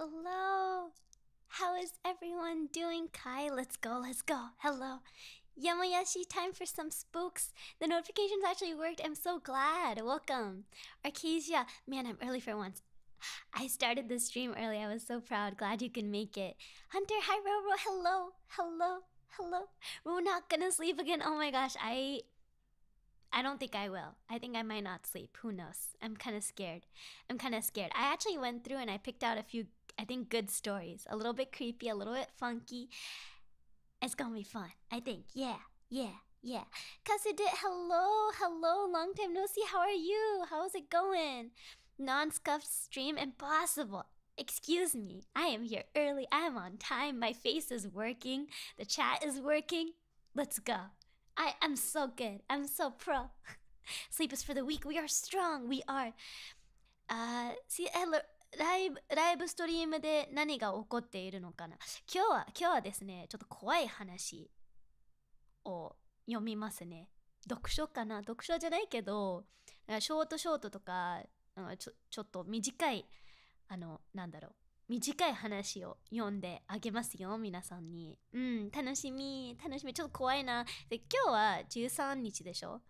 Hello. How is everyone doing? Kai, let's go. Hello. Yamayashi, time for some spooks. The notifications actually worked. I'm so glad. Welcome. Arcasia, man, I'm early for once. I started the stream early. I was so proud. Glad you can make it. Hunter, hi, Roro. Hello. We're not gonna sleep again. Oh my gosh, I don't think I will. I think I might not sleep. Who knows? I'm kind of scared. I actually went through and I picked out a few, I think, good stories. A little bit creepy, a little bit funky. It's gonna be fun, I think. Yeah. Kasudit, hello. Long time no see. How are you? How's it going? Non-scuffed stream? Impossible. Excuse me. I am here early. I am on time. My face is working. The chat is working. Let's go. I am so good. I'm so pro. Sleep is for the weak. We are strong. We are. Hello. ライブストリームで何が起こっているのかな。今日はですね、ちょっと怖い話を読みますね。読書かな。読書じゃないけど、ショートとか、ちょっと短い、短い話を読んであげますよ、皆さんに。楽しみ。ちょっと怖いな。で、今日は13日でしょ。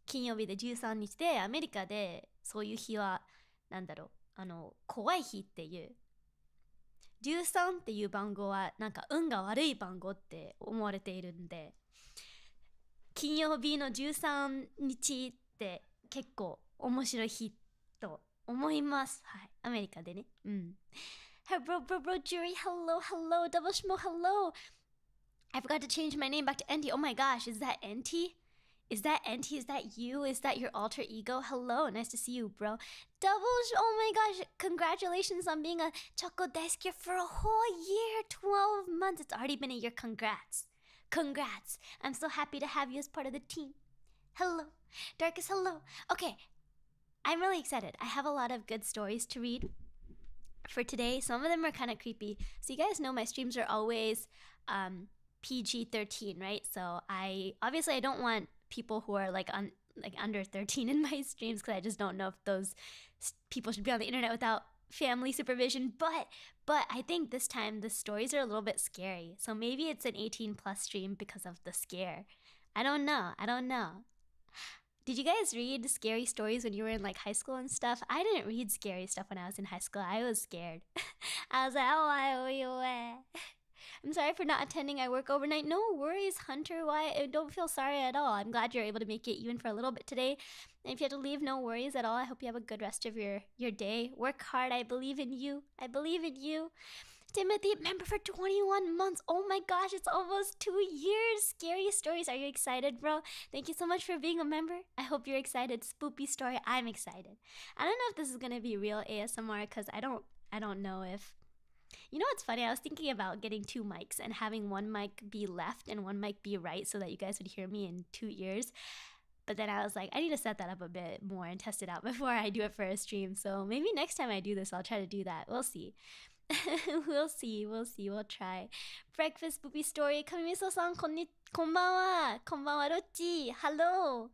金曜日で13日で、アメリカでそういう日は、怖い日っていう。13っていう番号は、なんか運が悪い番号って思われているんで、金曜日の13日って結構面白い日と思います。はい。アメリカでね。Bro, Jury, hello, double schmo, hello. I forgot to change my name back to NT. Oh my gosh, is that NT? Is that NT? Is that you? Is that your alter ego? Hello, nice to see you, bro. Oh my gosh, congratulations on being a Choco Daisuke for a whole year, 12 months. It's already been a year. Congrats. I'm so happy to have you as part of the team. Hello. Darkest, hello. Okay, I'm really excited. I have a lot of good stories to read for today. Some of them are kind of creepy. So you guys know my streams are always PG-13, right? So I don't want people who are under 13 in my streams, because I just don't know if those people should be on the internet without family supervision. But I think this time the stories are a little bit scary. So maybe it's an 18 plus stream because of the scare. I don't know. Did you guys read scary stories when you were in like high school and stuff? I didn't read scary stuff when I was in high school. I was scared. I was like, I'm sorry for not attending. I work overnight. No worries, Hunter. Why? Don't feel sorry at all. I'm glad you're able to make it even for a little bit today. And if you have to leave, no worries at all. I hope you have a good rest of your day. Work hard. I believe in you. Timothy, member for 21 months. Oh my gosh, it's almost 2 years. Scary stories. Are you excited, bro? Thank you so much for being a member. I hope you're excited. Spoopy story. I'm excited. I don't know if this is gonna be real ASMR, because I don't know if... You know what's funny? I was thinking about getting 2 mics and having one mic be left and one mic be right so that you guys would hear me in 2 ears. But then I was like, I need to set that up a bit more and test it out before I do it for a stream. So maybe next time I do this, I'll try to do that. We'll see. We'll try. Breakfast Boopy Story. Kamimiso-san, konbanwa. Konbanwa, Rocchi. Hello.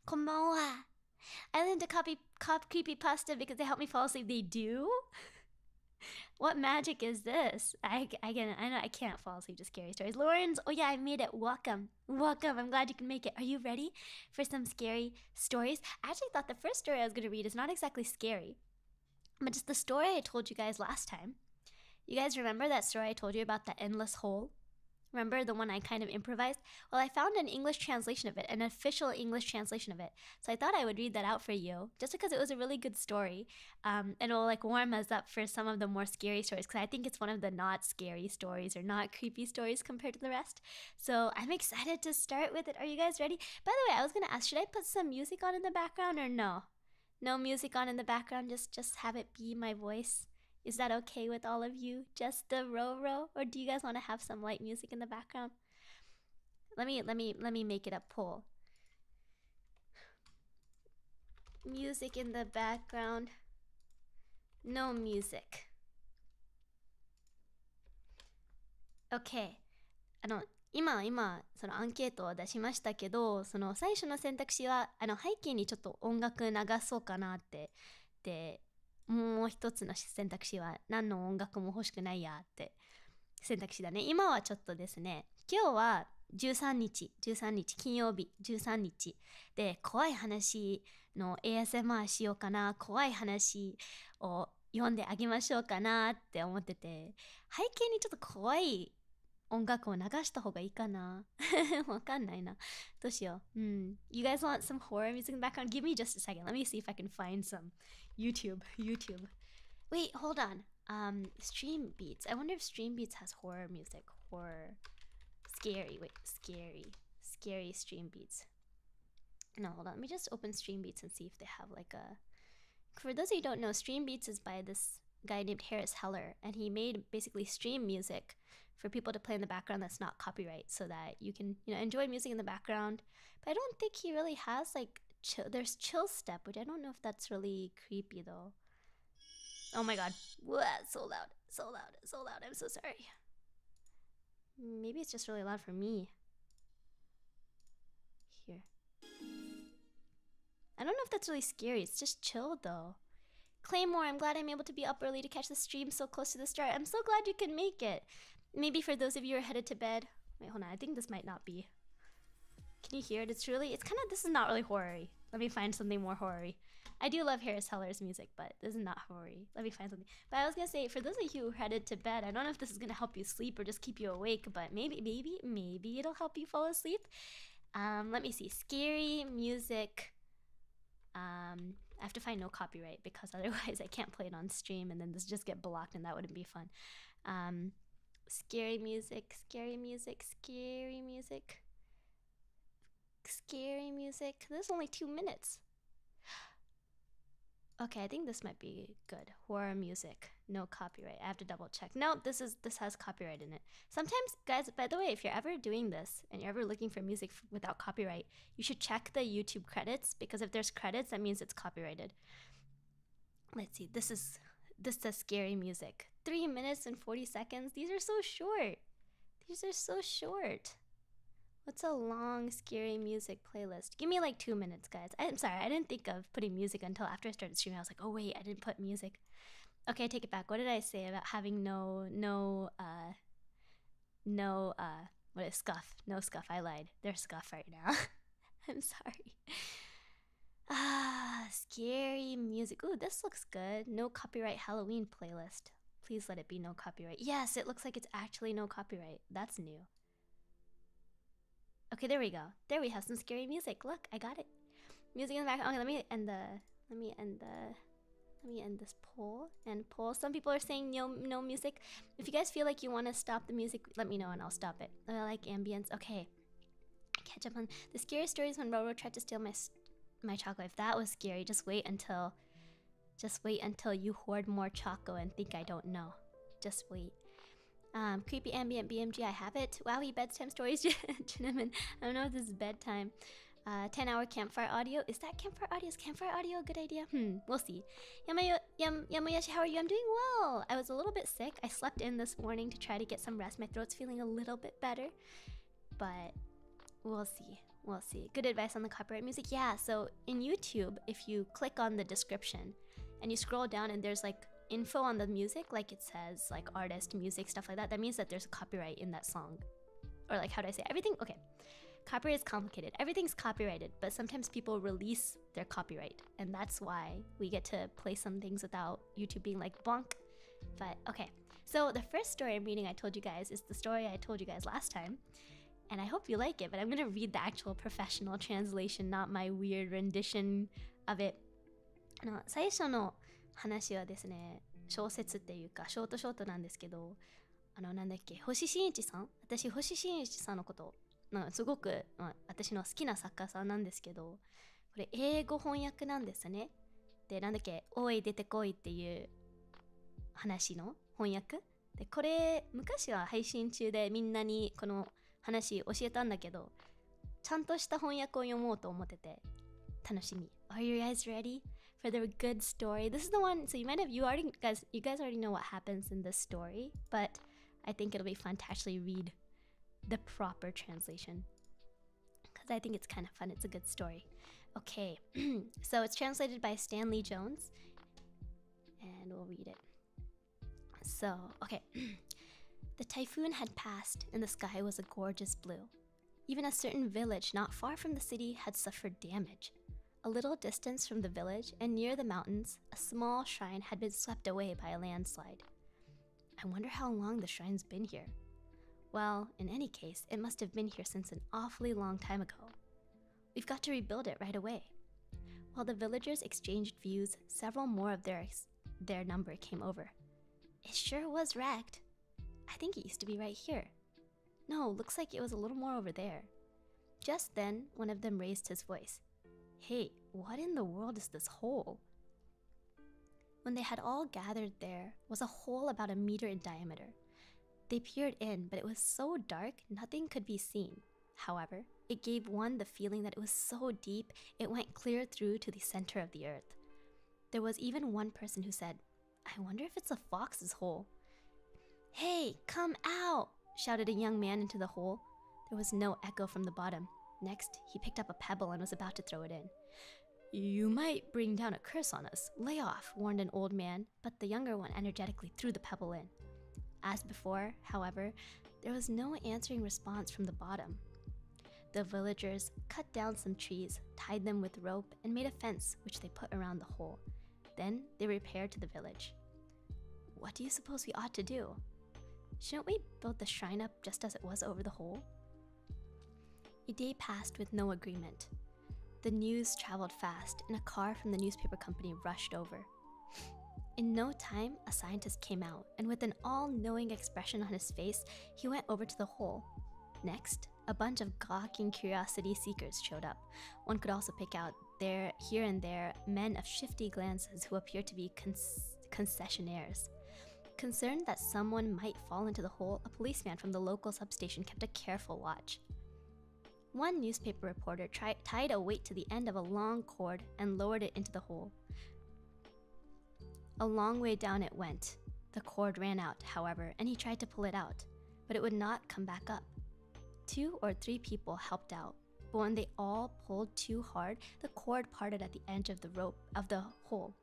Konbanwa. I learned to cop creepypasta because they help me fall asleep. They do? What magic is this? I know I can't fall asleep to scary stories. Lawrence, oh yeah, I made it. Welcome. I'm glad you can make it. Are you ready for some scary stories? I actually thought the first story I was going to read is not exactly scary, but just the story I told you guys last time. You guys remember that story I told you about the endless hole? Remember the one I kind of improvised? Well, I found an English translation of it, an official English translation of it. So I thought I would read that out for you, just because it was a really good story. And it'll like warm us up for some of the more scary stories, because I think it's one of the not scary stories or not creepy stories compared to the rest. So I'm excited to start with it. Are you guys ready? By the way, I was going to ask, should I put some music on in the background or no? No music on in the background, just have it be my voice. Is that okay with all of you? Just the row? Or do you guys want to have some light music in the background? Let me make it a poll. Music in the background. No music. Okay. 今そのアンケートを出しましたけど、その最初の選択肢は背景にちょっと音楽流そうかなってもう一つの選択肢は何の音楽も欲しくないやって選択肢だね。今はちょっとですね、今日は13日金曜日13日で怖い話の ASMR しようかな、怖い話を読んであげましょうかなって思ってて、背景にちょっと怖い音楽を流した方がいいかなわかんないな。どうしよう。You guys want some horror music in the background? Give me just a second. Let me see if I can find some. YouTube. Wait, hold on. Stream Beats. I wonder if Stream Beats has horror music. Horror. Scary. Wait, scary Stream Beats. No, hold on. Let me just open Stream Beats and see if they have like a... For those of you who don't know, Stream Beats is by this guy named Harris Heller, and he made basically stream music for people to play in the background that's not copyright, so that you can, enjoy music in the background. But I don't think he really has like there's chill step, which I don't know if that's really creepy though. Oh my god. So loud. I'm so sorry. Maybe it's just really loud for me. Here. I don't know if that's really scary. It's just chill though. Claymore, I'm glad I'm able to be up early to catch the stream so close to the start. I'm so glad you can make it. Maybe for those of you who are headed to bed. Wait, hold on. I think this might not be. Can you hear it? This is not really horror-y. Let me find something more horror-y. I do love Harris Heller's music, but this is not horror-y. Let me find something. But I was gonna say, for those of you who are headed to bed, I don't know if this is gonna help you sleep or just keep you awake, but maybe it'll help you fall asleep. Let me see. Scary music. I have to find no copyright because otherwise I can't play it on stream and then this just get blocked and that wouldn't be fun. Scary music. There's only 2 minutes. Okay, I think this might be good. Horror music, no copyright. I have to double check. No, this has copyright in it. Sometimes, guys, by the way, if you're ever doing this and you're ever looking for music without copyright, you should check the YouTube credits, because if there's credits, that means it's copyrighted. Let's see. This says scary music. 3 minutes and 40 seconds. These are so short. What's a long scary music playlist? Give me like 2 minutes, guys. I'm sorry, I didn't think of putting music until after I started streaming. I was like, oh wait, I didn't put music. Okay, I take it back. What did I say about having what is scuff? No scuff, I lied. There's scuff right now. I'm sorry. Scary music. Ooh, this looks good. No copyright Halloween playlist. Please let it be no copyright. Yes, it looks like it's actually no copyright. That's new. Okay, there we go. There we have some scary music. Look, I got it. Music in the background. Okay, let me end this poll. Some people are saying no music. If you guys feel like you want to stop the music, let me know and I'll stop it. I like ambience. Okay. Catch up on the scary stories when Roro tried to steal my choco. If that was scary, just wait until you hoard more choco and think I don't know. Just wait. Creepy ambient BMG, I have it. Wowie, bedtime stories, gentlemen. I don't know if this is bedtime. 10-hour campfire audio. Is that campfire audio? Is campfire audio a good idea? We'll see. Yamayashi, how are you? I'm doing well. I was a little bit sick. I slept in this morning to try to get some rest. My throat's feeling a little bit better. But we'll see. Good advice on the copyright music. Yeah, so in YouTube, if you click on the description and you scroll down and there's like info on the music, like it says like artist, music, stuff like that, that means that there's a copyright in that song. Or like, how do I say it? Everything? Okay. Copyright is complicated. Everything's copyrighted, but sometimes people release their copyright, and that's why we get to play some things without YouTube being like bonk. But okay, so the first story I'm reading, I told you guys, is the story I told you guys last time, and I hope you like it, but I'm gonna read the actual professional translation, not my weird rendition of it. 最初の話はですね、小説っていうかショートなんですけど、なんだっけ、星新一さん、私星新一さんのことすごく、私の好きな作家さんなんですけど、これ英語翻訳なんですね。で、なんだっけ、おい出てこいっていう話の翻訳で、これ昔は配信中でみんなにこの話教えたんだけど、ちゃんとした翻訳を読もうと思ってて楽しみ。Are you guys ready for the good story? This is the one, so you guys already know what happens in this story, but I think it'll be fun to actually read the proper translation because I think it's kind of fun. It's a good story. Okay, so it's translated by Stanley Jones, and we'll read it. So, okay. The typhoon had passed and the sky was a gorgeous blue. Even a certain village not far from the city had suffered damage. A little distance from the village and near the mountains, a small shrine had been swept away by a landslide. I wonder how long the shrine's been here. Well, in any case, it must have been here since an awfully long time ago. We've got to rebuild it right away. While the villagers exchanged views, several more of their number came over. It sure was wrecked. I think it used to be right here. No, looks like it was a little more over there. Just then, one of them raised his voice. Hey, what in the world is this hole? When they had all gathered, there was a hole about a meter in diameter. They peered in, but it was so dark, nothing could be seen. However, it gave one the feeling that it was so deep, it went clear through to the center of the earth. There was even one person who said, I wonder if it's a fox's hole. Hey, come out! Shouted a young man into the hole. There was no echo from the bottom. Next, he picked up a pebble and was about to throw it in. You might bring down a curse on us. Lay off, warned an old man, but the younger one energetically threw the pebble in. As before, however, there was no answering response from the bottom. The villagers cut down some trees, tied them with rope, and made a fence which they put around the hole. Then they repaired to the village. What do you suppose we ought to do? Shouldn't we build the shrine up just as it was over the hole? A day passed with no agreement. The news traveled fast, and a car from the newspaper company rushed over. In no time, a scientist came out, and with an all-knowing expression on his face, he went over to the hole. Next, a bunch of gawking curiosity seekers showed up. One could also pick out here and there men of shifty glances who appeared to be concessionaires. Concerned that someone might fall into the hole, a policeman from the local substation kept a careful watch. One newspaper reporter tied a weight to the end of a long cord and lowered it into the hole. A long way down it went. The cord ran out, however, and he tried to pull it out, but it would not come back up. 2 or 3 people helped out, but when they all pulled too hard, the cord parted at the edge of the rope of the hole.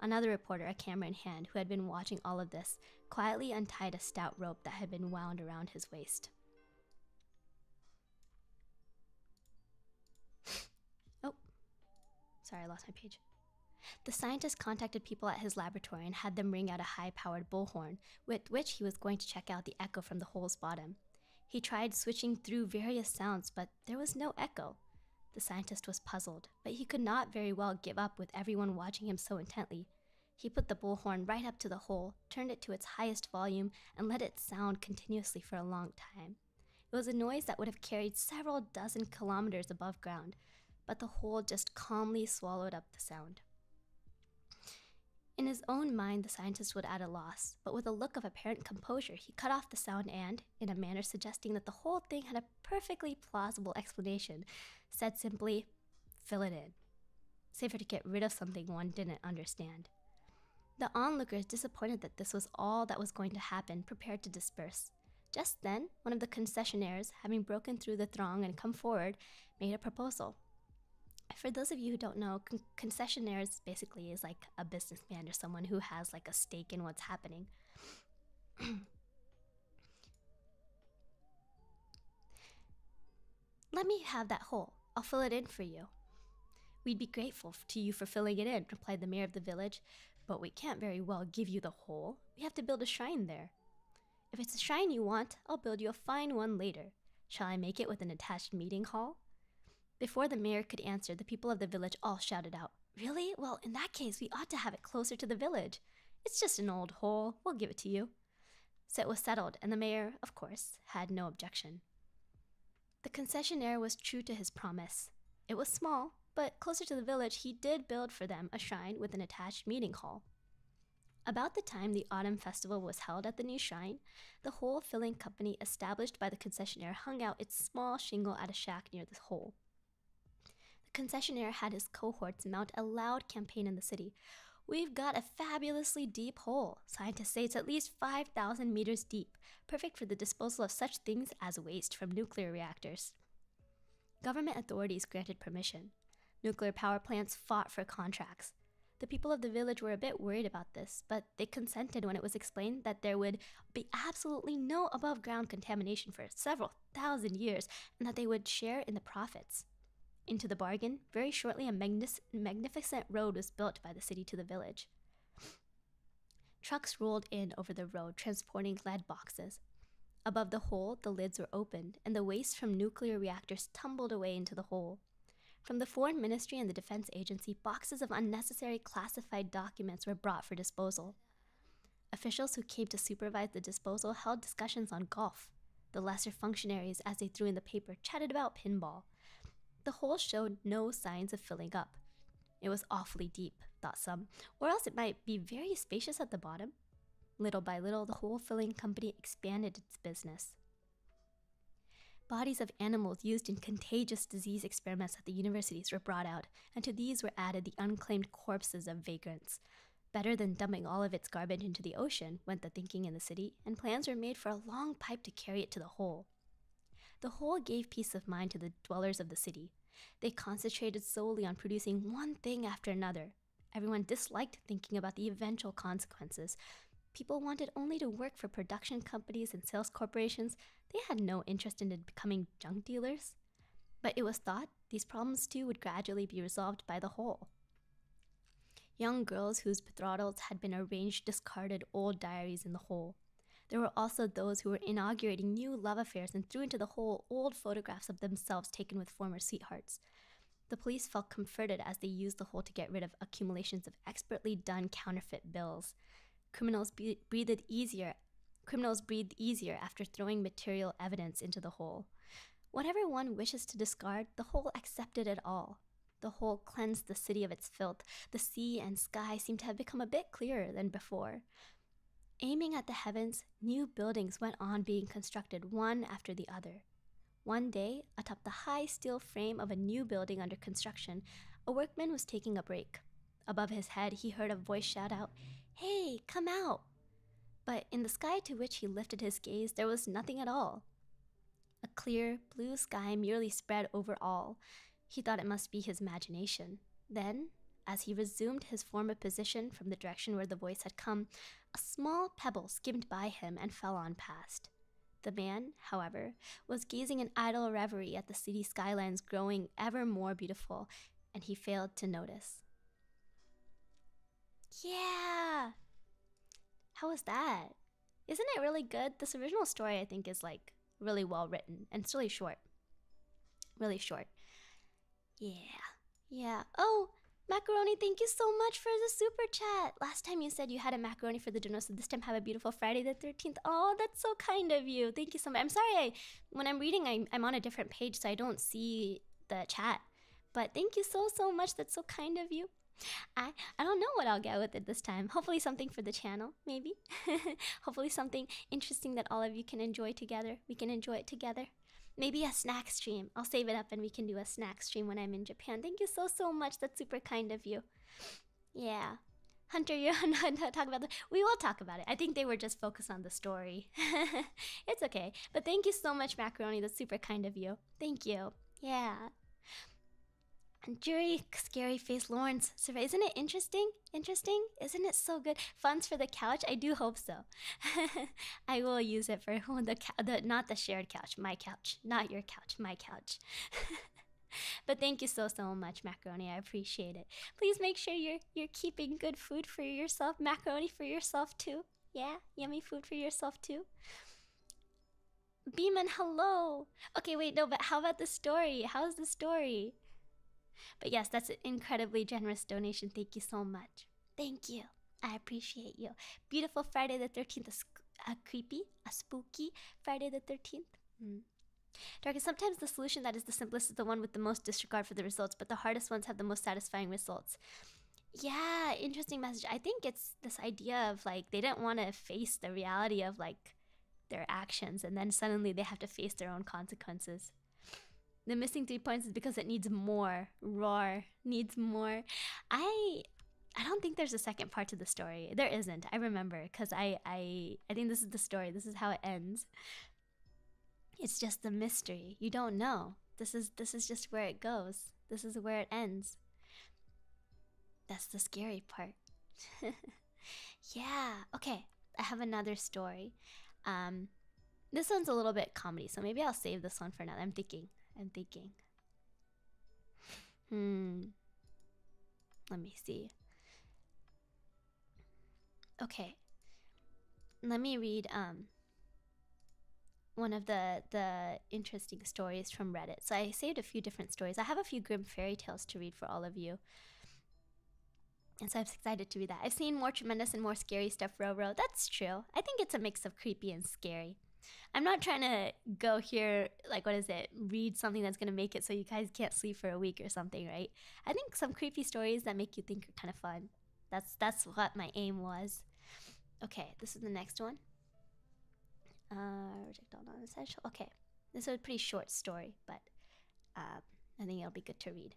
Another reporter, a camera in hand, who had been watching all of this, quietly untied a stout rope that had been wound around his waist. Oh, sorry, I lost my page. The scientist contacted people at his laboratory and had them ring out a high-powered bullhorn, with which he was going to check out the echo from the hole's bottom. He tried switching through various sounds, but there was no echo. The scientist was puzzled, but he could not very well give up with everyone watching him so intently. He put the bullhorn right up to the hole, turned it to its highest volume, and let it sound continuously for a long time. It was a noise that would have carried several dozen kilometers above ground, but the hole just calmly swallowed up the sound. In his own mind, the scientist was at a loss, but with a look of apparent composure, he cut off the sound and, in a manner suggesting that the whole thing had a perfectly plausible explanation, said simply, "Fill it in." Safer to get rid of something one didn't understand. The onlookers, disappointed that this was all that was going to happen, prepared to disperse. Just then, one of the concessionaires, having broken through the throng and come forward, made a proposal. For those of you who don't know, concessionaires basically is like a businessman or someone who has like a stake in what's happening. Let me have that hole. I'll fill it in for you. We'd be grateful to you for filling it in, replied the mayor of the village, but we can't very well give you the hole. We have to build a shrine there. If it's a shrine you want, I'll build you a fine one later. Shall I make it with an attached meeting hall? Before the mayor could answer, the people of the village all shouted out, "Really? Well, in that case, we ought to have it closer to the village. It's just an old hole. We'll give it to you." So it was settled, and the mayor, of course, had no objection. The concessionaire was true to his promise. It was small, but closer to the village, he did build for them a shrine with an attached meeting hall. About the time the autumn festival was held at the new shrine, the hole-filling company established by the concessionaire hung out its small shingle at a shack near the hole. The concessionaire had his cohorts mount a loud campaign in the city. "We've got a fabulously deep hole. Scientists say it's at least 5,000 meters deep, perfect for the disposal of such things as waste from nuclear reactors." Government authorities granted permission. Nuclear power plants fought for contracts. The people of the village were a bit worried about this, but they consented when it was explained that there would be absolutely no above-ground contamination for several thousand years, and that they would share in the profits. Into the bargain, very shortly a magnificent road was built by the city to the village. Trucks rolled in over the road, transporting lead boxes. Above the hole, the lids were opened, and the waste from nuclear reactors tumbled away into the hole. From the Foreign Ministry and the Defense Agency, boxes of unnecessary classified documents were brought for disposal. Officials who came to supervise the disposal held discussions on golf. The lesser functionaries, as they threw in the paper, chatted about pinball. The hole showed no signs of filling up. It was awfully deep, thought some, or else it might be very spacious at the bottom. Little by little, the hole-filling company expanded its business. Bodies of animals used in contagious disease experiments at the universities were brought out, and to these were added the unclaimed corpses of vagrants. Better than dumping all of its garbage into the ocean, went the thinking in the city, and plans were made for a long pipe to carry it to the hole. The hole gave peace of mind to the dwellers of the city. They concentrated solely on producing one thing after another. Everyone disliked thinking about the eventual consequences. People wanted only to work for production companies and sales corporations. They had no interest in becoming junk dealers. But it was thought these problems too would gradually be resolved by the hole. Young girls whose betrothals had been arranged discarded old diaries in the hole. There were also those who were inaugurating new love affairs and threw into the hole old photographs of themselves taken with former sweethearts. The police felt comforted as they used the hole to get rid of accumulations of expertly done counterfeit bills. Criminals breathed easier after throwing material evidence into the hole. Whatever one wishes to discard, the hole accepted it all. The hole cleansed the city of its filth. The sea and sky seemed to have become a bit clearer than before. Aiming at the heavens, new buildings went on being constructed one after the other. One day, atop the high steel frame of a new building under construction, a workman was taking a break. Above his head, he heard a voice shout out, "Hey, come out!" But in the sky to which he lifted his gaze, there was nothing at all. A clear, blue sky merely spread over all. He thought it must be his imagination. Then, as he resumed his former position from the direction where the voice had come, a small pebble skimmed by him and fell on past. The man, however, was gazing in idle reverie at the city skylines growing ever more beautiful, and he failed to notice. Yeah! How was that? Isn't it really good? This original story, I think, is like really well written, and it's really short. Really short. Yeah. Oh, Macaroni, thank you so much for the super chat. Last time you said you had a macaroni for the dinner, so this time have a beautiful Friday the 13th. Oh, that's so kind of you. Thank you so much. I'm sorry, when I'm reading, I'm on a different page, so I don't see the chat. But thank you so much. That's so kind of you. I don't know what I'll get with it this time. Hopefully something for the channel, maybe. Hopefully something interesting that all of you can enjoy together. We can enjoy it together. Maybe a snack stream. I'll save it up and we can do a snack stream when I'm in Japan. Thank you so much. That's super kind of you. Yeah. Hunter, you're not talking about we will talk about it. I think they were just focused on the story. It's okay. But thank you so much, Macaroni. That's super kind of you. Thank you. Yeah. And Jury, scary face Lawrence. Isn't it interesting? Isn't it so good? Funds for the couch? I do hope so. I will use it for not the shared couch, my couch. Not your couch, my couch. But thank you so much, Macaroni. I appreciate it. Please make sure you're keeping good food for yourself. Macaroni for yourself too. Yeah? Yummy food for yourself too. Beeman, hello. Okay, wait, no, but how about the story? How's the story? But yes, that's an incredibly generous donation. Thank you so much. Thank you. I appreciate you. Beautiful Friday the 13th. A creepy, a spooky Friday the 13th. Darkest, sometimes the solution that is the simplest is the one with the most disregard for the results, but the hardest ones have the most satisfying results. Yeah, interesting message. I think it's this idea of like they didn't want to face the reality of like their actions, and then suddenly they have to face their own consequences. The missing 3 points is because it needs more. Roar needs more. I don't think there's a second part to the story. There isn't. I remember because I think this is the story. This is how it ends. It's just the mystery. You don't know. This is just where it goes. This is where it ends. That's the scary part. Yeah, okay. I have another story. This one's a little bit comedy, so maybe I'll save this one for now. I'm thinking. Let me see. Okay. Let me read one of the interesting stories from Reddit. So I saved a few different stories. I have a few grim fairy tales to read for all of you. And so I'm excited to read that. I've seen more tremendous and more scary stuff, Roro. That's true. I think it's a mix of creepy and scary. I'm not trying to go here, like, read something that's going to make it so you guys can't sleep for a week or something, right? I think some creepy stories that make you think are kind of fun. That's what my aim was. Okay, this is the next one. Reject all non-essential. Okay, this is a pretty short story, but I think it'll be good to read.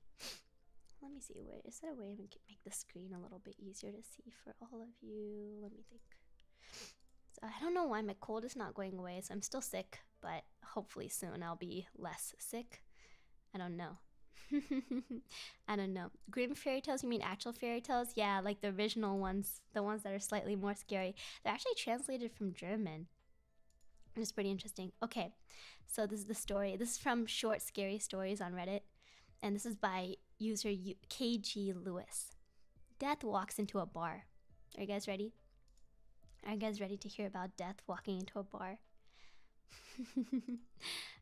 Let me see, is there a way I can make the screen a little bit easier to see for all of you? Let me think. So I don't know why my cold is not going away, so I'm still sick, but hopefully soon I'll be less sick. I don't know. I don't know. Grim fairy tales, you mean actual fairy tales? Yeah, like the original ones, the ones that are slightly more scary. They're actually translated from German. It's pretty interesting. Okay, so this is the story. This is from Short Scary Stories on Reddit, and this is by user KG Lewis. Death walks into a bar. Are you guys ready? Are you guys ready to hear about death walking into a bar?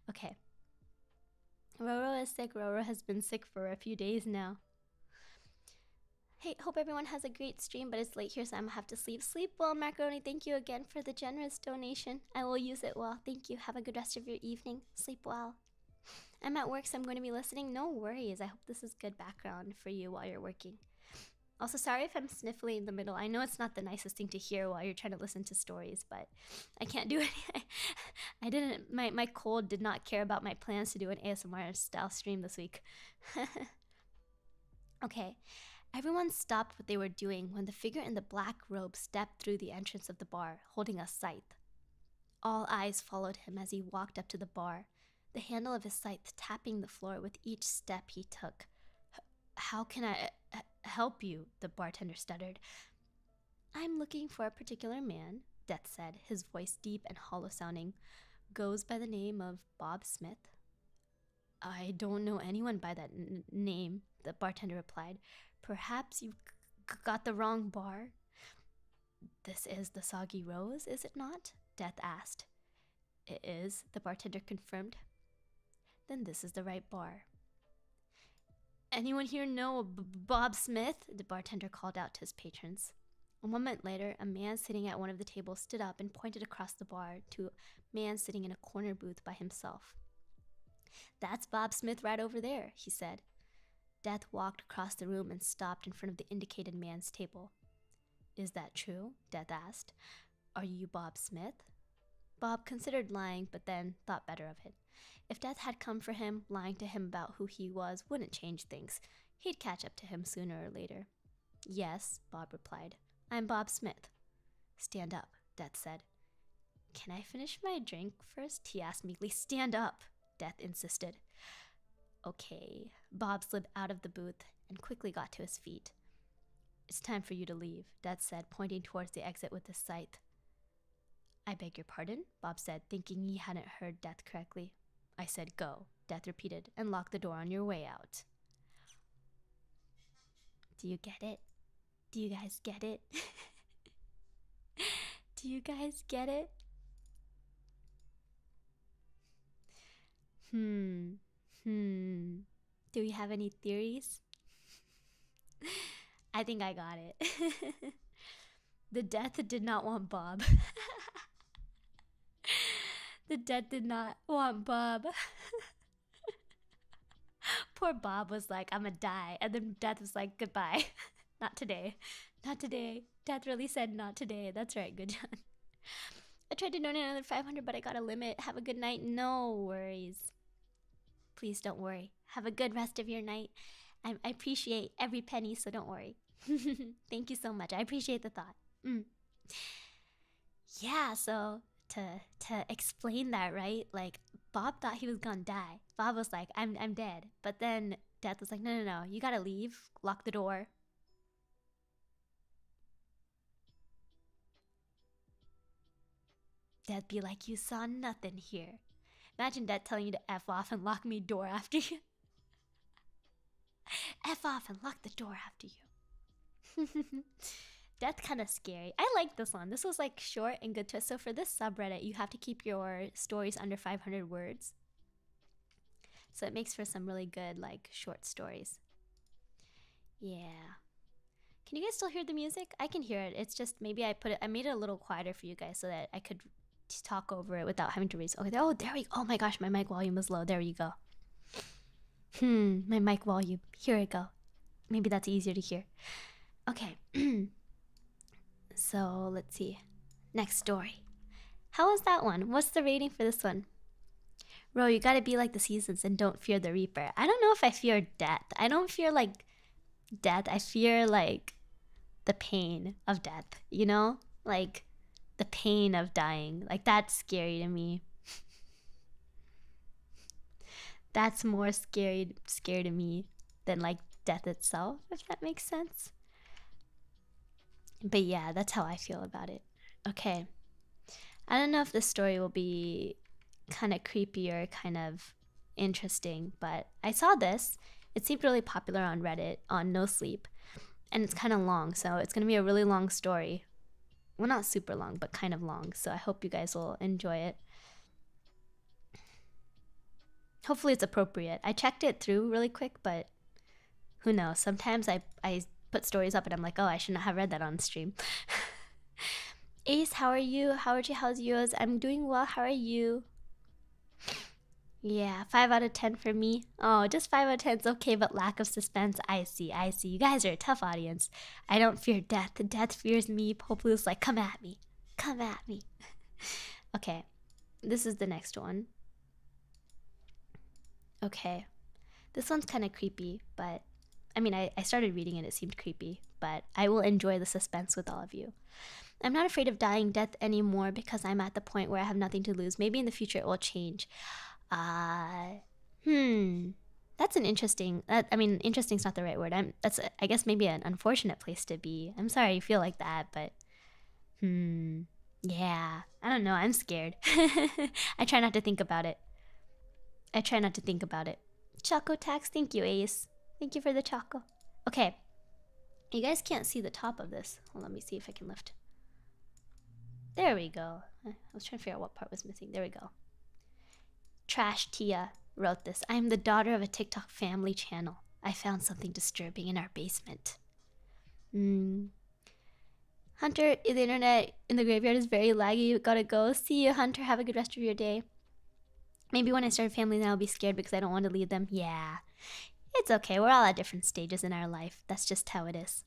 Okay. Roro is sick. Roro has been sick for a few days now. Hey, hope everyone has a great stream, but it's late here, so I'm gonna have to sleep. Sleep well, Macaroni. Thank you again for the generous donation. I will use it well. Thank you. Have a good rest of your evening. Sleep well. I'm at work, so I'm going to be listening. No worries. I hope this is good background for you while you're working. Also, sorry if I'm sniffly in the middle. I know it's not the nicest thing to hear while you're trying to listen to stories, but I can't do it. My cold did not care about my plans to do an ASMR style stream this week. Okay. Everyone stopped what they were doing when the figure in the black robe stepped through the entrance of the bar, holding a scythe. All eyes followed him as he walked up to the bar, the handle of his scythe tapping the floor with each step he took. How can I help you? The bartender stuttered. I'm looking for a particular man, Death said, his voice deep and hollow sounding. Goes by the name of Bob Smith. I don't know anyone by that name, the bartender replied. Perhaps you got the wrong bar? This is the Soggy Rose, is it not? Death asked. It is, the bartender confirmed. Then this is the right bar. Anyone here know Bob Smith? The bartender called out to his patrons. A moment later, a man sitting at one of the tables stood up and pointed across the bar to a man sitting in a corner booth by himself. That's Bob Smith right over there, he said. Death walked across the room and stopped in front of the indicated man's table. Is that true? Death asked. Are you Bob Smith? Bob considered lying, but then thought better of it. If Death had come for him, lying to him about who he was wouldn't change things. He'd catch up to him sooner or later. Yes, Bob replied. I'm Bob Smith. Stand up, Death said. Can I finish my drink first? He asked meekly. Stand up, Death insisted. Okay. Bob slid out of the booth and quickly got to his feet. It's time for you to leave, Death said, pointing towards the exit with his scythe. I beg your pardon, Bob said, thinking he hadn't heard Death correctly. I said go, Death repeated, and lock the door on your way out. Do you get it? Do you guys get it? Do you guys get it? Do we have any theories? I think I got it. The Death did not want Bob. The Death did not want Bob. Poor Bob was like, I'm gonna die. And then Death was like, goodbye. Not today. Not today. Death really said not today. That's right, good John. I tried to donate another 500, but I got a limit. Have a good night. No worries. Please don't worry. Have a good rest of your night. I appreciate every penny, so don't worry. Thank you so much. I appreciate the thought. Yeah, so to explain that, right? Like, Bob thought he was gonna die. Bob was like, I'm dead. But then Death was like, no, you gotta leave. Lock the door. Death be like, you saw nothing here. Imagine Death telling you to F off and lock me door after you. F off and lock the door after you. Death kind of scary. I like this one. This was like short and good twist. So for this subreddit, you have to keep your stories under 500 words. So it makes for some really good like short stories. Yeah. Can you guys still hear the music? I can hear it. It's just maybe I made it a little quieter for you guys so that I could talk over it without having to raise. Okay, oh, there we go. Oh my gosh, my mic volume was low. There you go. My mic volume. Here we go. Maybe that's easier to hear. Okay. So let's see. Next story. How was that one? What's the rating for this one? Ro, you gotta be like the seasons and don't fear the reaper. I don't know if I fear death. I don't fear like death. I fear like the pain of death, you know? Like the pain of dying. Like that's scary to me. That's more scary to me than like death itself, if that makes sense. But yeah, that's how I feel about it. Okay. I don't know if this story will be kind of creepy or kind of interesting, but I saw this. It seemed really popular on Reddit on No Sleep, and it's kind of long, so it's going to be a really long story. Well, not super long, but kind of long, so I hope you guys will enjoy it. Hopefully it's appropriate. I checked it through really quick, but who knows? Sometimes I put stories up and I'm like, oh, I shouldn't have read that on stream. Ace, how are you? How's yours? I'm doing well. How are you? Yeah, 5 out of 10 for me. Oh, just 5 out of 10 is okay, but lack of suspense. I see. You guys are a tough audience. I don't fear death. Death fears me. Hopefully it's like, come at me. Okay, this is the next one. Okay, this one's kind of creepy, but I mean, I started reading it, it seemed creepy, but I will enjoy the suspense with all of you. I'm not afraid of dying death anymore because I'm at the point where I have nothing to lose. Maybe in the future it will change. That's an interesting, interesting's not the right word. That's, I guess, maybe an unfortunate place to be. I'm sorry you feel like that, but, yeah, I don't know, I'm scared. I try not to think about it. Choco tax, thank you, Ace. Thank you for the choco. Okay, you guys can't see the top of this. Well, let me see if I can lift. There we go. I was trying to figure out what part was missing. There we go. Trash Tia wrote this. I am the daughter of a TikTok family channel. I found something disturbing in our basement. Hunter, the internet in the graveyard is very laggy. You gotta go. See you, Hunter. Have a good rest of your day. Maybe when I start a family, then I'll be scared because I don't want to leave them. Yeah. It's okay. We're all at different stages in our life. That's just how it is.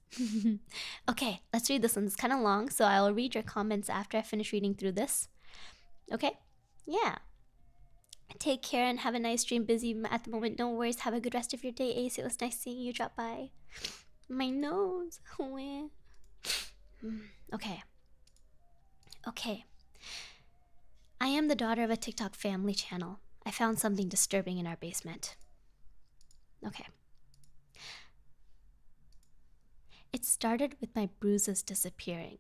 Okay, let's read this one. It's kind of long, so I'll read your comments after I finish reading through this. Okay? Yeah. Take care and have a nice stream. Busy at the moment. No worries. Have a good rest of your day, Ace. It was nice seeing you drop by. My nose. Okay. I am the daughter of a TikTok family channel. I found something disturbing in our basement. Okay. It started with my bruises disappearing.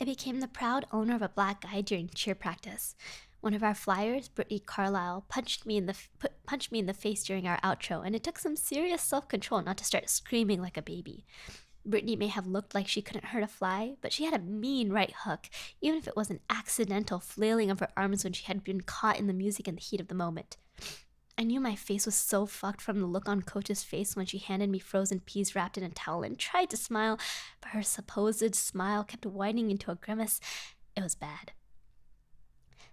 I became the proud owner of a black eye during cheer practice. One of our flyers, Brittany Carlisle, punched me in the face during our outro, and it took some serious self-control not to start screaming like a baby. Brittany may have looked like she couldn't hurt a fly, but she had a mean right hook, even if it was an accidental flailing of her arms when she had been caught in the music and the heat of the moment. I knew my face was so fucked from the look on Coach's face when she handed me frozen peas wrapped in a towel and tried to smile, but her supposed smile kept widening into a grimace. It was bad.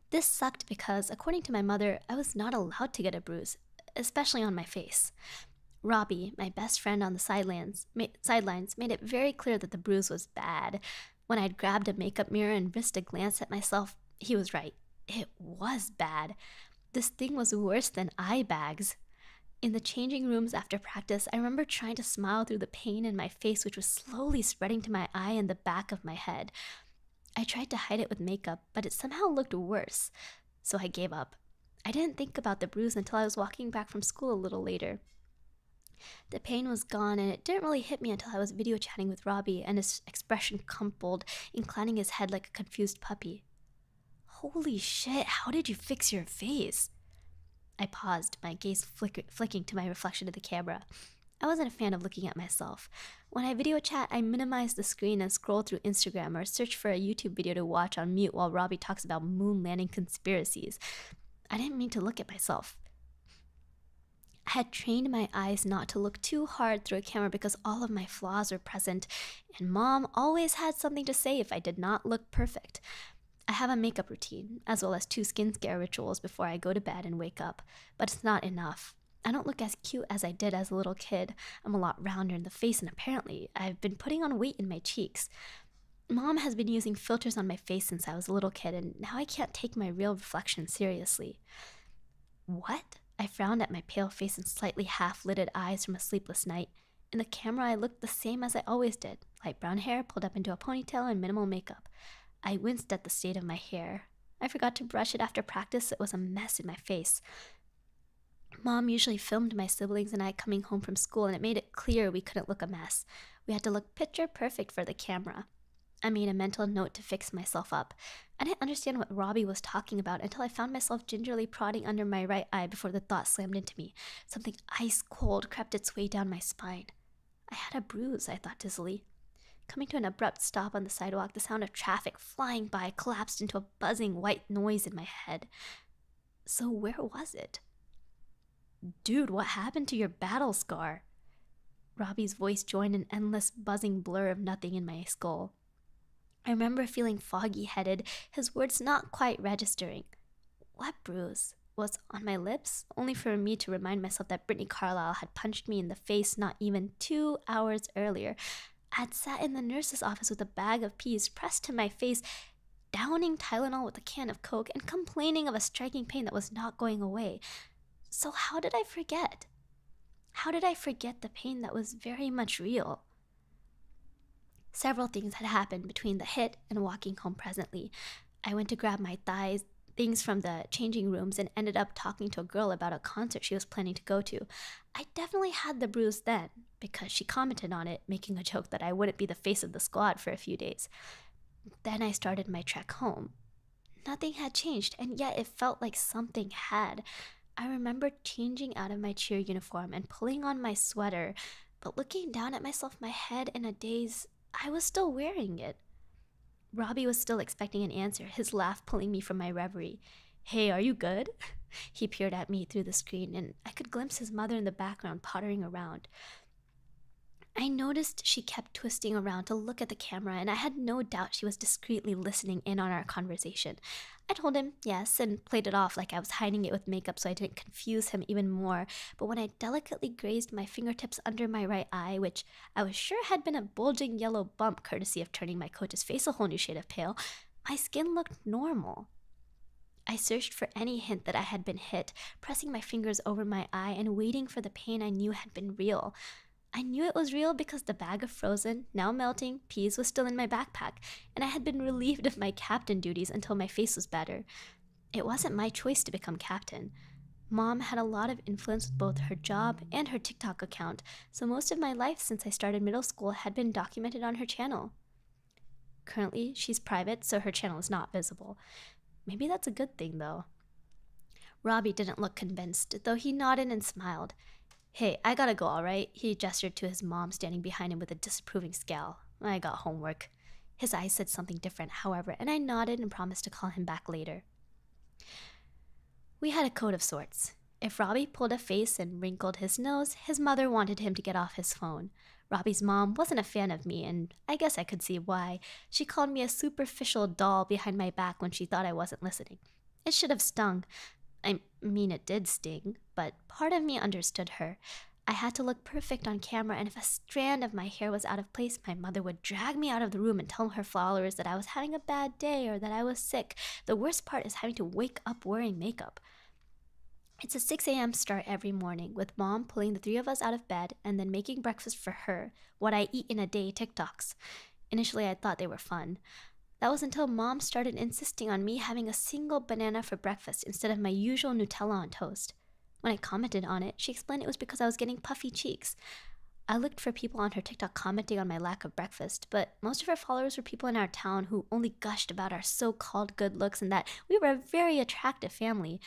This sucked because, according to my mother, I was not allowed to get a bruise, especially on my face. Robbie, my best friend on the sidelines, made it very clear that the bruise was bad. When I'd grabbed a makeup mirror and risked a glance at myself, he was right. It was bad. This thing was worse than eye bags. In the changing rooms after practice, I remember trying to smile through the pain in my face, which was slowly spreading to my eye and the back of my head. I tried to hide it with makeup, but it somehow looked worse, so I gave up. I didn't think about the bruise until I was walking back from school a little later. The pain was gone, and it didn't really hit me until I was video chatting with Robbie and his expression crumpled, inclining his head like a confused puppy. Holy shit, how did you fix your face? I paused, my gaze flicking to my reflection of the camera. I wasn't a fan of looking at myself. When I video chat, I minimize the screen and scroll through Instagram or search for a YouTube video to watch on mute while Robbie talks about moon landing conspiracies. I didn't mean to look at myself. I had trained my eyes not to look too hard through a camera because all of my flaws were present, and Mom always had something to say if I did not look perfect. I have a makeup routine, as well as 2 skincare rituals before I go to bed and wake up, but it's not enough. I don't look as cute as I did as a little kid. I'm a lot rounder in the face, and apparently, I've been putting on weight in my cheeks. Mom has been using filters on my face since I was a little kid, and now I can't take my real reflection seriously. What? I frowned at my pale face and slightly half-lidded eyes from a sleepless night. In the camera, I looked the same as I always did, light brown hair pulled up into a ponytail and minimal makeup. I winced at the state of my hair. I forgot to brush it after practice, so it was a mess in my face. Mom usually filmed my siblings and I coming home from school, and it made it clear we couldn't look a mess. We had to look picture perfect for the camera. I made a mental note to fix myself up. I didn't understand what Robbie was talking about until I found myself gingerly prodding under my right eye before the thought slammed into me. Something ice cold crept its way down my spine. I had a bruise, I thought dizzily. Coming to an abrupt stop on the sidewalk, the sound of traffic flying by collapsed into a buzzing white noise in my head. So where was it? Dude, what happened to your battle scar? Robbie's voice joined an endless buzzing blur of nothing in my skull. I remember feeling foggy-headed, his words not quite registering. What bruise? Was on my lips, only for me to remind myself that Brittany Carlisle had punched me in the face not even 2 hours earlier. I had sat in the nurse's office with a bag of peas pressed to my face, downing Tylenol with a can of Coke and complaining of a striking pain that was not going away. So how did I forget? How did I forget the pain that was very much real? Several things had happened between the hit and walking home presently. I went to grab my things from the changing rooms and ended up talking to a girl about a concert she was planning to go to. I definitely had the bruise then, because she commented on it, making a joke that I wouldn't be the face of the squad for a few days. Then I started my trek home. Nothing had changed, and yet it felt like something had. I remember changing out of my cheer uniform and pulling on my sweater, but looking down at myself, my head in a daze, I was still wearing it. Robbie was still expecting an answer, his laugh pulling me from my reverie. Hey, are you good? He peered at me through the screen, and I could glimpse his mother in the background pottering around. I noticed she kept twisting around to look at the camera, and I had no doubt she was discreetly listening in on our conversation. I told him yes and played it off like I was hiding it with makeup so I didn't confuse him even more, but when I delicately grazed my fingertips under my right eye, which I was sure had been a bulging yellow bump courtesy of turning my coach's face a whole new shade of pale, my skin looked normal. I searched for any hint that I had been hit, pressing my fingers over my eye and waiting for the pain I knew had been real. I knew it was real because the bag of frozen, now melting, peas was still in my backpack, and I had been relieved of my captain duties until my face was better. It wasn't my choice to become captain. Mom had a lot of influence with both her job and her TikTok account, so most of my life since I started middle school had been documented on her channel. Currently, she's private, so her channel is not visible. Maybe that's a good thing, though. Robbie didn't look convinced, though he nodded and smiled. Hey, I gotta go, alright? He gestured to his mom standing behind him with a disapproving scowl. I got homework. His eyes said something different, however, and I nodded and promised to call him back later. We had a code of sorts. If Robbie pulled a face and wrinkled his nose, his mother wanted him to get off his phone. Robbie's mom wasn't a fan of me, and I guess I could see why. She called me a superficial doll behind my back when she thought I wasn't listening. It should have stung. I mean, it did sting, but part of me understood her. I had to look perfect on camera, and if a strand of my hair was out of place, my mother would drag me out of the room and tell her followers that I was having a bad day or that I was sick. The worst part is having to wake up wearing makeup. It's a 6 a.m. start every morning, with Mom pulling the 3 of us out of bed and then making breakfast for her, what I eat in a day TikToks. Initially, I thought they were fun. That was until Mom started insisting on me having a single banana for breakfast instead of my usual Nutella on toast. When I commented on it, she explained it was because I was getting puffy cheeks. I looked for people on her TikTok commenting on my lack of breakfast, but most of her followers were people in our town who only gushed about our so-called good looks and that we were a very attractive family.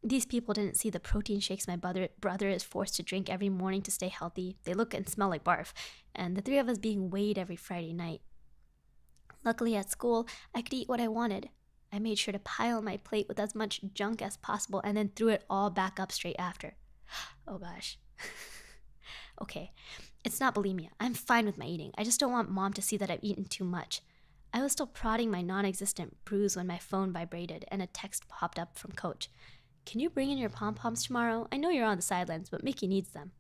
These people didn't see the protein shakes my brother is forced to drink every morning to stay healthy. They look and smell like barf, and the three of us being weighed every Friday night. Luckily at school, I could eat what I wanted. I made sure to pile my plate with as much junk as possible and then threw it all back up straight after. Oh gosh. Okay, it's not bulimia. I'm fine with my eating. I just don't want Mom to see that I've eaten too much. I was still prodding my non-existent bruise when my phone vibrated and a text popped up from Coach. Can you bring in your pom-poms tomorrow? I know you're on the sidelines, but Mickey needs them.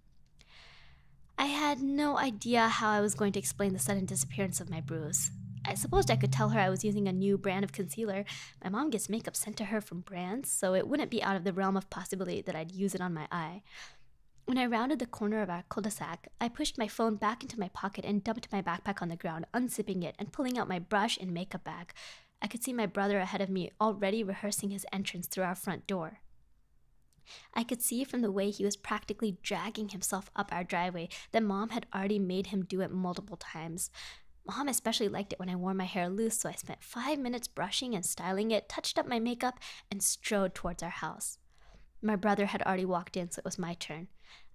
I had no idea how I was going to explain the sudden disappearance of my bruise. I supposed I could tell her I was using a new brand of concealer. My mom gets makeup sent to her from brands, so it wouldn't be out of the realm of possibility that I'd use it on my eye. When I rounded the corner of our cul-de-sac, I pushed my phone back into my pocket and dumped my backpack on the ground, unzipping it and pulling out my brush and makeup bag. I could see my brother ahead of me already rehearsing his entrance through our front door. I could see from the way he was practically dragging himself up our driveway that Mom had already made him do it multiple times. Mom especially liked it when I wore my hair loose, so I spent 5 minutes brushing and styling it, touched up my makeup, and strode towards our house. My brother had already walked in, so it was my turn.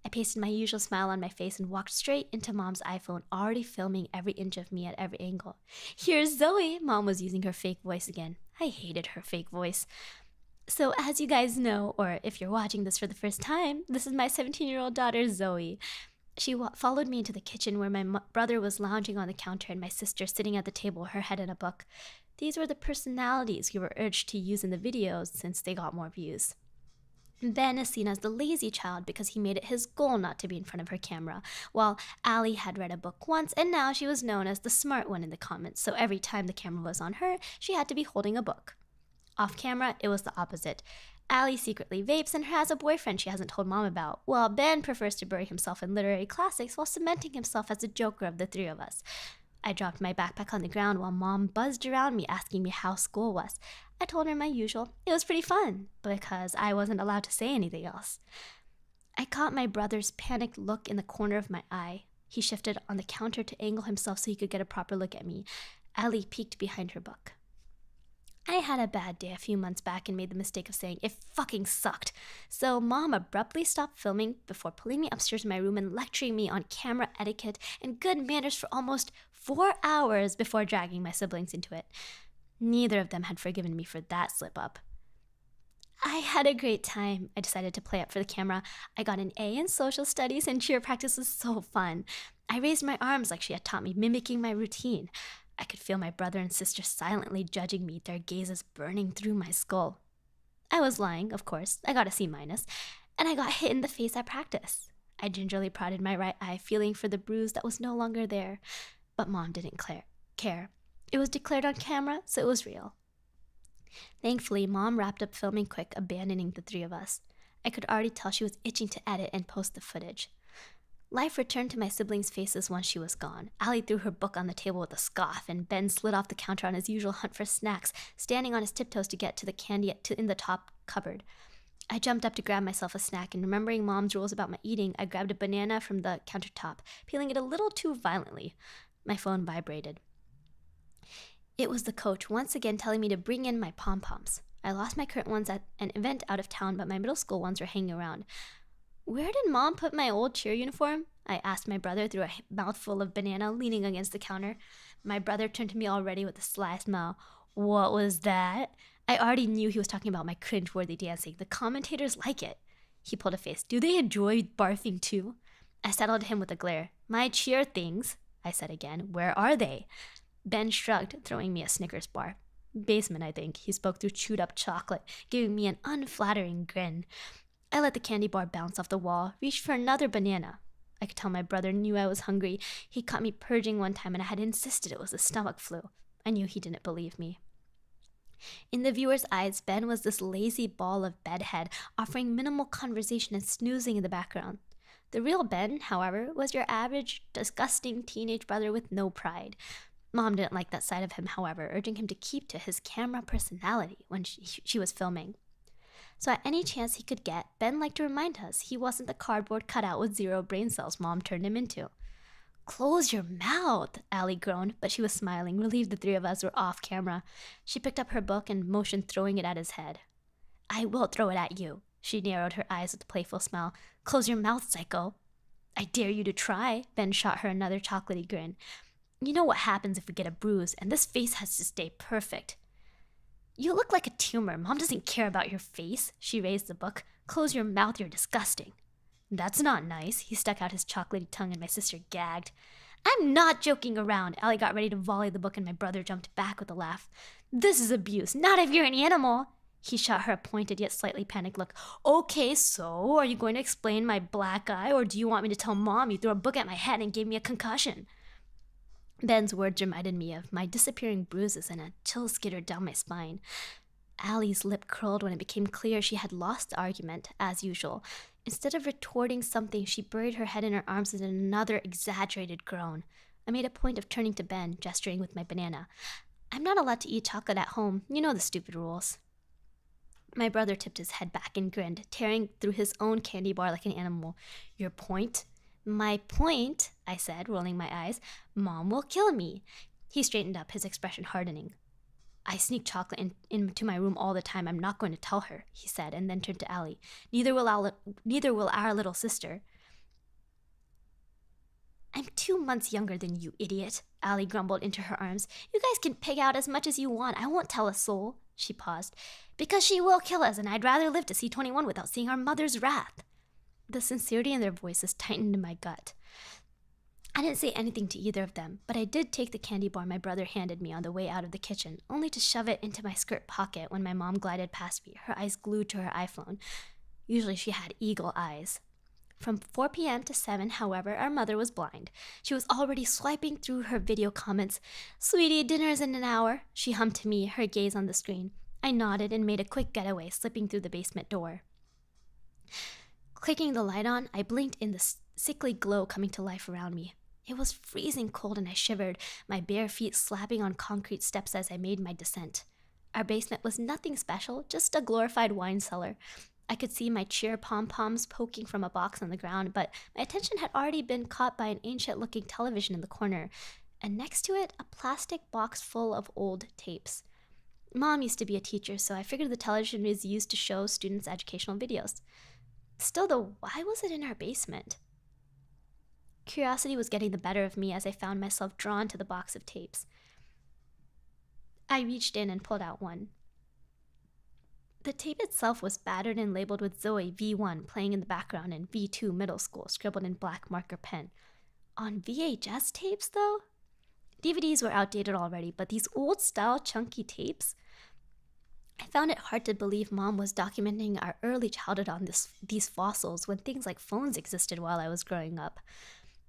I pasted my usual smile on my face and walked straight into Mom's iPhone, already filming every inch of me at every angle. Here's Zoe! Mom was using her fake voice again. I hated her fake voice. So as you guys know, or if you're watching this for the first time, this is my 17-year-old daughter, Zoe. She followed me into the kitchen where my brother was lounging on the counter and my sister sitting at the table, her head in a book. These were the personalities we were urged to use in the videos since they got more views. Ben is seen as the lazy child because he made it his goal not to be in front of her camera, while Allie had read a book once and now she was known as the smart one in the comments, so every time the camera was on her, she had to be holding a book. Off camera, it was the opposite. Allie secretly vapes and has a boyfriend she hasn't told Mom about, while Ben prefers to bury himself in literary classics while cementing himself as the joker of the three of us. I dropped my backpack on the ground while Mom buzzed around me asking me how school was. I told her my usual. It was pretty fun, because I wasn't allowed to say anything else. I caught my brother's panicked look in the corner of my eye. He shifted on the counter to angle himself so he could get a proper look at me. Allie peeked behind her book. I had a bad day a few months back and made the mistake of saying it fucking sucked. So Mom abruptly stopped filming before pulling me upstairs in my room and lecturing me on camera etiquette and good manners for almost 4 hours before dragging my siblings into it. Neither of them had forgiven me for that slip-up. I had a great time. I decided to play up for the camera. I got an A in social studies and cheer practice was so fun. I raised my arms like she had taught me, mimicking my routine. I could feel my brother and sister silently judging me, their gazes burning through my skull. I was lying, of course. I got a C-, and I got hit in the face at practice. I gingerly prodded my right eye, feeling for the bruise that was no longer there. But Mom didn't care. It was declared on camera, so it was real. Thankfully, Mom wrapped up filming quick, abandoning the three of us. I could already tell she was itching to edit and post the footage. Life returned to my siblings' faces once she was gone. Allie threw her book on the table with a scoff, and Ben slid off the counter on his usual hunt for snacks, standing on his tiptoes to get to the candy in the top cupboard. I jumped up to grab myself a snack, and remembering Mom's rules about my eating, I grabbed a banana from the countertop, peeling it a little too violently. My phone vibrated. It was the coach once again telling me to bring in my pom-poms. I lost my current ones at an event out of town, but my middle school ones were hanging around. Where did Mom put my old cheer uniform? I asked my brother through a mouthful of banana leaning against the counter. My brother turned to me already with a sly smile. What was that? I already knew he was talking about my cringe-worthy dancing. The commentators like it. He pulled a face. Do they enjoy barfing too? I settled him with a glare. My cheer things, I said again. Where are they? Ben shrugged, throwing me a Snickers bar. Basement, I think. He spoke through chewed-up chocolate, giving me an unflattering grin. I let the candy bar bounce off the wall, reached for another banana. I could tell my brother knew I was hungry. He caught me purging one time and I had insisted it was the stomach flu. I knew he didn't believe me. In the viewer's eyes, Ben was this lazy ball of bedhead, offering minimal conversation and snoozing in the background. The real Ben, however, was your average, disgusting teenage brother with no pride. Mom didn't like that side of him, however, urging him to keep to his camera personality when she was filming. So at any chance he could get, Ben liked to remind us he wasn't the cardboard cutout with 0 brain cells Mom turned him into. Close your mouth, Allie groaned, but she was smiling, relieved the 3 of us were off camera. She picked up her book and motioned, throwing it at his head. I will throw it at you. She narrowed her eyes with a playful smile. Close your mouth, psycho. I dare you to try. Ben shot her another chocolatey grin. You know what happens if we get a bruise, and this face has to stay perfect. You look like a tumor. Mom doesn't care about your face. She raised the book. Close your mouth, you're disgusting. That's not nice. He stuck out his chocolatey tongue and my sister gagged. I'm not joking around. Allie got ready to volley the book and my brother jumped back with a laugh. This is abuse, not if you're an animal. He shot her a pointed yet slightly panicked look. Okay, so are you going to explain my black eye, or do you want me to tell Mom you threw a book at my head and gave me a concussion? Ben's words reminded me of my disappearing bruises and a chill skittered down my spine. Allie's lip curled when it became clear she had lost the argument, as usual. Instead of retorting something, she buried her head in her arms with another exaggerated groan. I made a point of turning to Ben, gesturing with my banana. I'm not allowed to eat chocolate at home. You know the stupid rules. My brother tipped his head back and grinned, tearing through his own candy bar like an animal. Your point? My point, I said, rolling my eyes. Mom will kill me. He straightened up, his expression hardening. I sneak chocolate into my room all the time. I'm not going to tell her, he said, and then turned to Allie. Neither will our little sister. I'm 2 months younger than you, idiot, Allie grumbled into her arms. You guys can pig out as much as you want. I won't tell a soul. She paused. Because she will kill us, and I'd rather live to see 21 without seeing our mother's wrath. The sincerity in their voices tightened in my gut. I didn't say anything to either of them, but I did take the candy bar my brother handed me on the way out of the kitchen, only to shove it into my skirt pocket when my mom glided past me, her eyes glued to her iPhone. Usually she had eagle eyes. From 4 p.m. to 7, however, our mother was blind. She was already swiping through her video comments. Sweetie, dinner's in an hour, she hummed to me, her gaze on the screen. I nodded and made a quick getaway, slipping through the basement door. Clicking the light on, I blinked in the sickly glow coming to life around me. It was freezing cold and I shivered, my bare feet slapping on concrete steps as I made my descent. Our basement was nothing special, just a glorified wine cellar. I could see my cheer pom-poms poking from a box on the ground, but my attention had already been caught by an ancient-looking television in the corner, and next to it, a plastic box full of old tapes. Mom used to be a teacher, so I figured the television was used to show students educational videos. Still though, why was it in our basement? Curiosity was getting the better of me as I found myself drawn to the box of tapes. I reached in and pulled out one. The tape itself was battered and labeled with Zoe V1 playing in the background and V2 middle school scribbled in black marker pen. On VHS tapes, though? DVDs were outdated already, but these old-style chunky tapes? I found it hard to believe Mom was documenting our early childhood on these fossils when things like phones existed while I was growing up.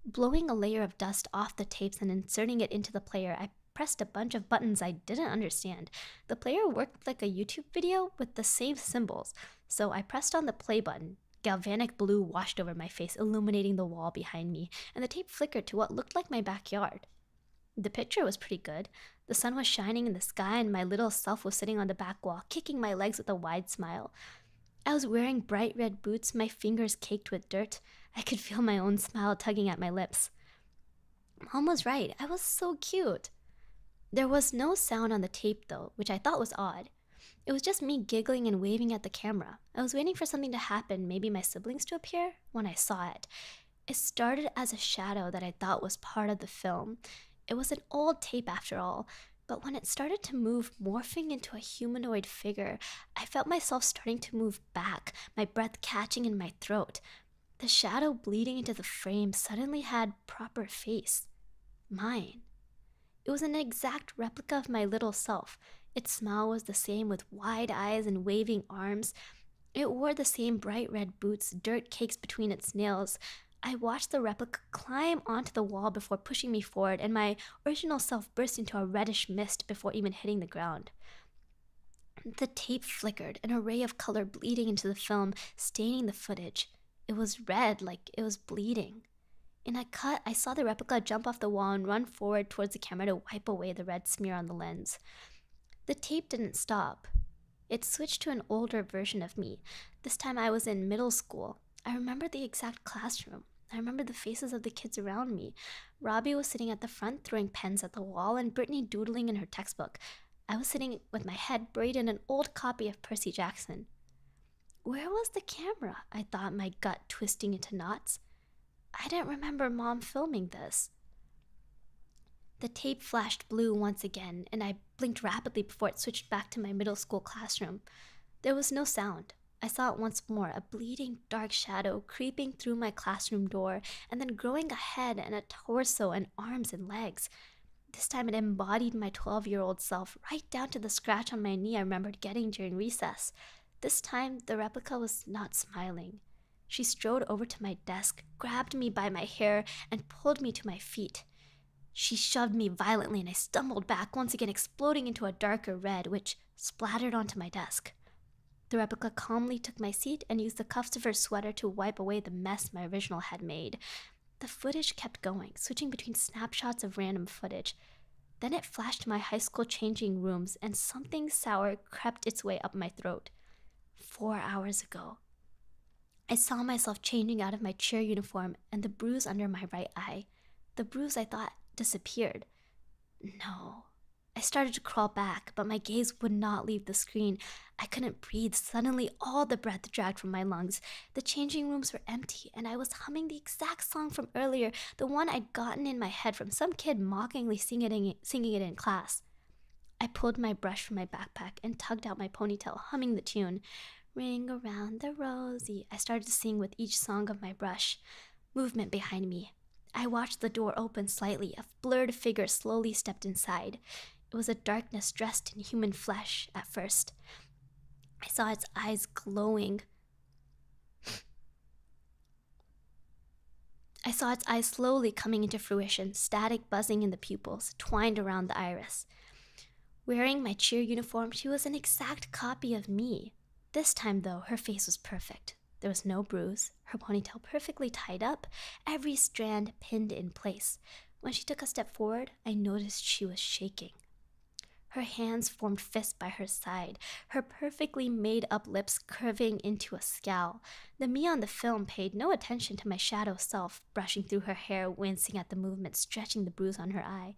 Blowing a layer of dust off the tapes and inserting it into the player, I pressed a bunch of buttons I didn't understand. The player worked like a YouTube video with the same symbols, so I pressed on the play button. Galvanic blue washed over my face, illuminating the wall behind me, and the tape flickered to what looked like my backyard. The picture was pretty good. The sun was shining in the sky and my little self was sitting on the back wall, kicking my legs with a wide smile. I was wearing bright red boots, my fingers caked with dirt. I could feel my own smile tugging at my lips. Mom was right. I was so cute. There was no sound on the tape though, which I thought was odd. It was just me giggling and waving at the camera. I was waiting for something to happen, maybe my siblings to appear, when I saw it. It started as a shadow that I thought was part of the film. It was an old tape after all, but when it started to move, morphing into a humanoid figure, I felt myself starting to move back, my breath catching in my throat. The shadow bleeding into the frame suddenly had proper face. Mine. It was an exact replica of my little self. Its smile was the same with wide eyes and waving arms. It wore the same bright red boots, dirt cakes between its nails. I watched the replica climb onto the wall before pushing me forward, and my original self burst into a reddish mist before even hitting the ground. The tape flickered, an array of color bleeding into the film, staining the footage. It was red, like it was bleeding. In a cut, I saw the replica jump off the wall and run forward towards the camera to wipe away the red smear on the lens. The tape didn't stop. It switched to an older version of me. This time I was in middle school. I remember the exact classroom. I remember the faces of the kids around me. Robbie was sitting at the front throwing pens at the wall and Brittany doodling in her textbook. I was sitting with my head buried in an old copy of Percy Jackson. Where was the camera? I thought, my gut twisting into knots. I didn't remember Mom filming this. The tape flashed blue once again, and I blinked rapidly before it switched back to my middle school classroom. There was no sound. I saw it once more, a bleeding dark shadow creeping through my classroom door, and then growing a head and a torso and arms and legs. This time it embodied my 12-year-old self, right down to the scratch on my knee I remembered getting during recess. This time, the replica was not smiling. She strode over to my desk, grabbed me by my hair, and pulled me to my feet. She shoved me violently and I stumbled back, once again exploding into a darker red, which splattered onto my desk. The replica calmly took my seat and used the cuffs of her sweater to wipe away the mess my original had made. The footage kept going, switching between snapshots of random footage. Then it flashed to my high school changing rooms and something sour crept its way up my throat. 4 hours ago. I saw myself changing out of my cheer uniform and the bruise under my right eye. The bruise I thought disappeared. No. I started to crawl back, but my gaze would not leave the screen. I couldn't breathe. Suddenly, all the breath dragged from my lungs. The changing rooms were empty, and I was humming the exact song from earlier, the one I'd gotten in my head from some kid mockingly singing it in class. I pulled my brush from my backpack and tugged out my ponytail, humming the tune. Ring around the rosy, I started to sing with each song of my brush. Movement behind me. I watched the door open slightly. A blurred figure slowly stepped inside. It was a darkness dressed in human flesh at first. I saw its eyes glowing. I saw its eyes slowly coming into fruition, static buzzing in the pupils, twined around the iris. Wearing my cheer uniform, she was an exact copy of me. This time, though, her face was perfect. There was no bruise, her ponytail perfectly tied up, every strand pinned in place. When she took a step forward, I noticed she was shaking. Her hands formed fists by her side, her perfectly made-up lips curving into a scowl. The me on the film paid no attention to my shadow self, brushing through her hair, wincing at the movement, stretching the bruise on her eye.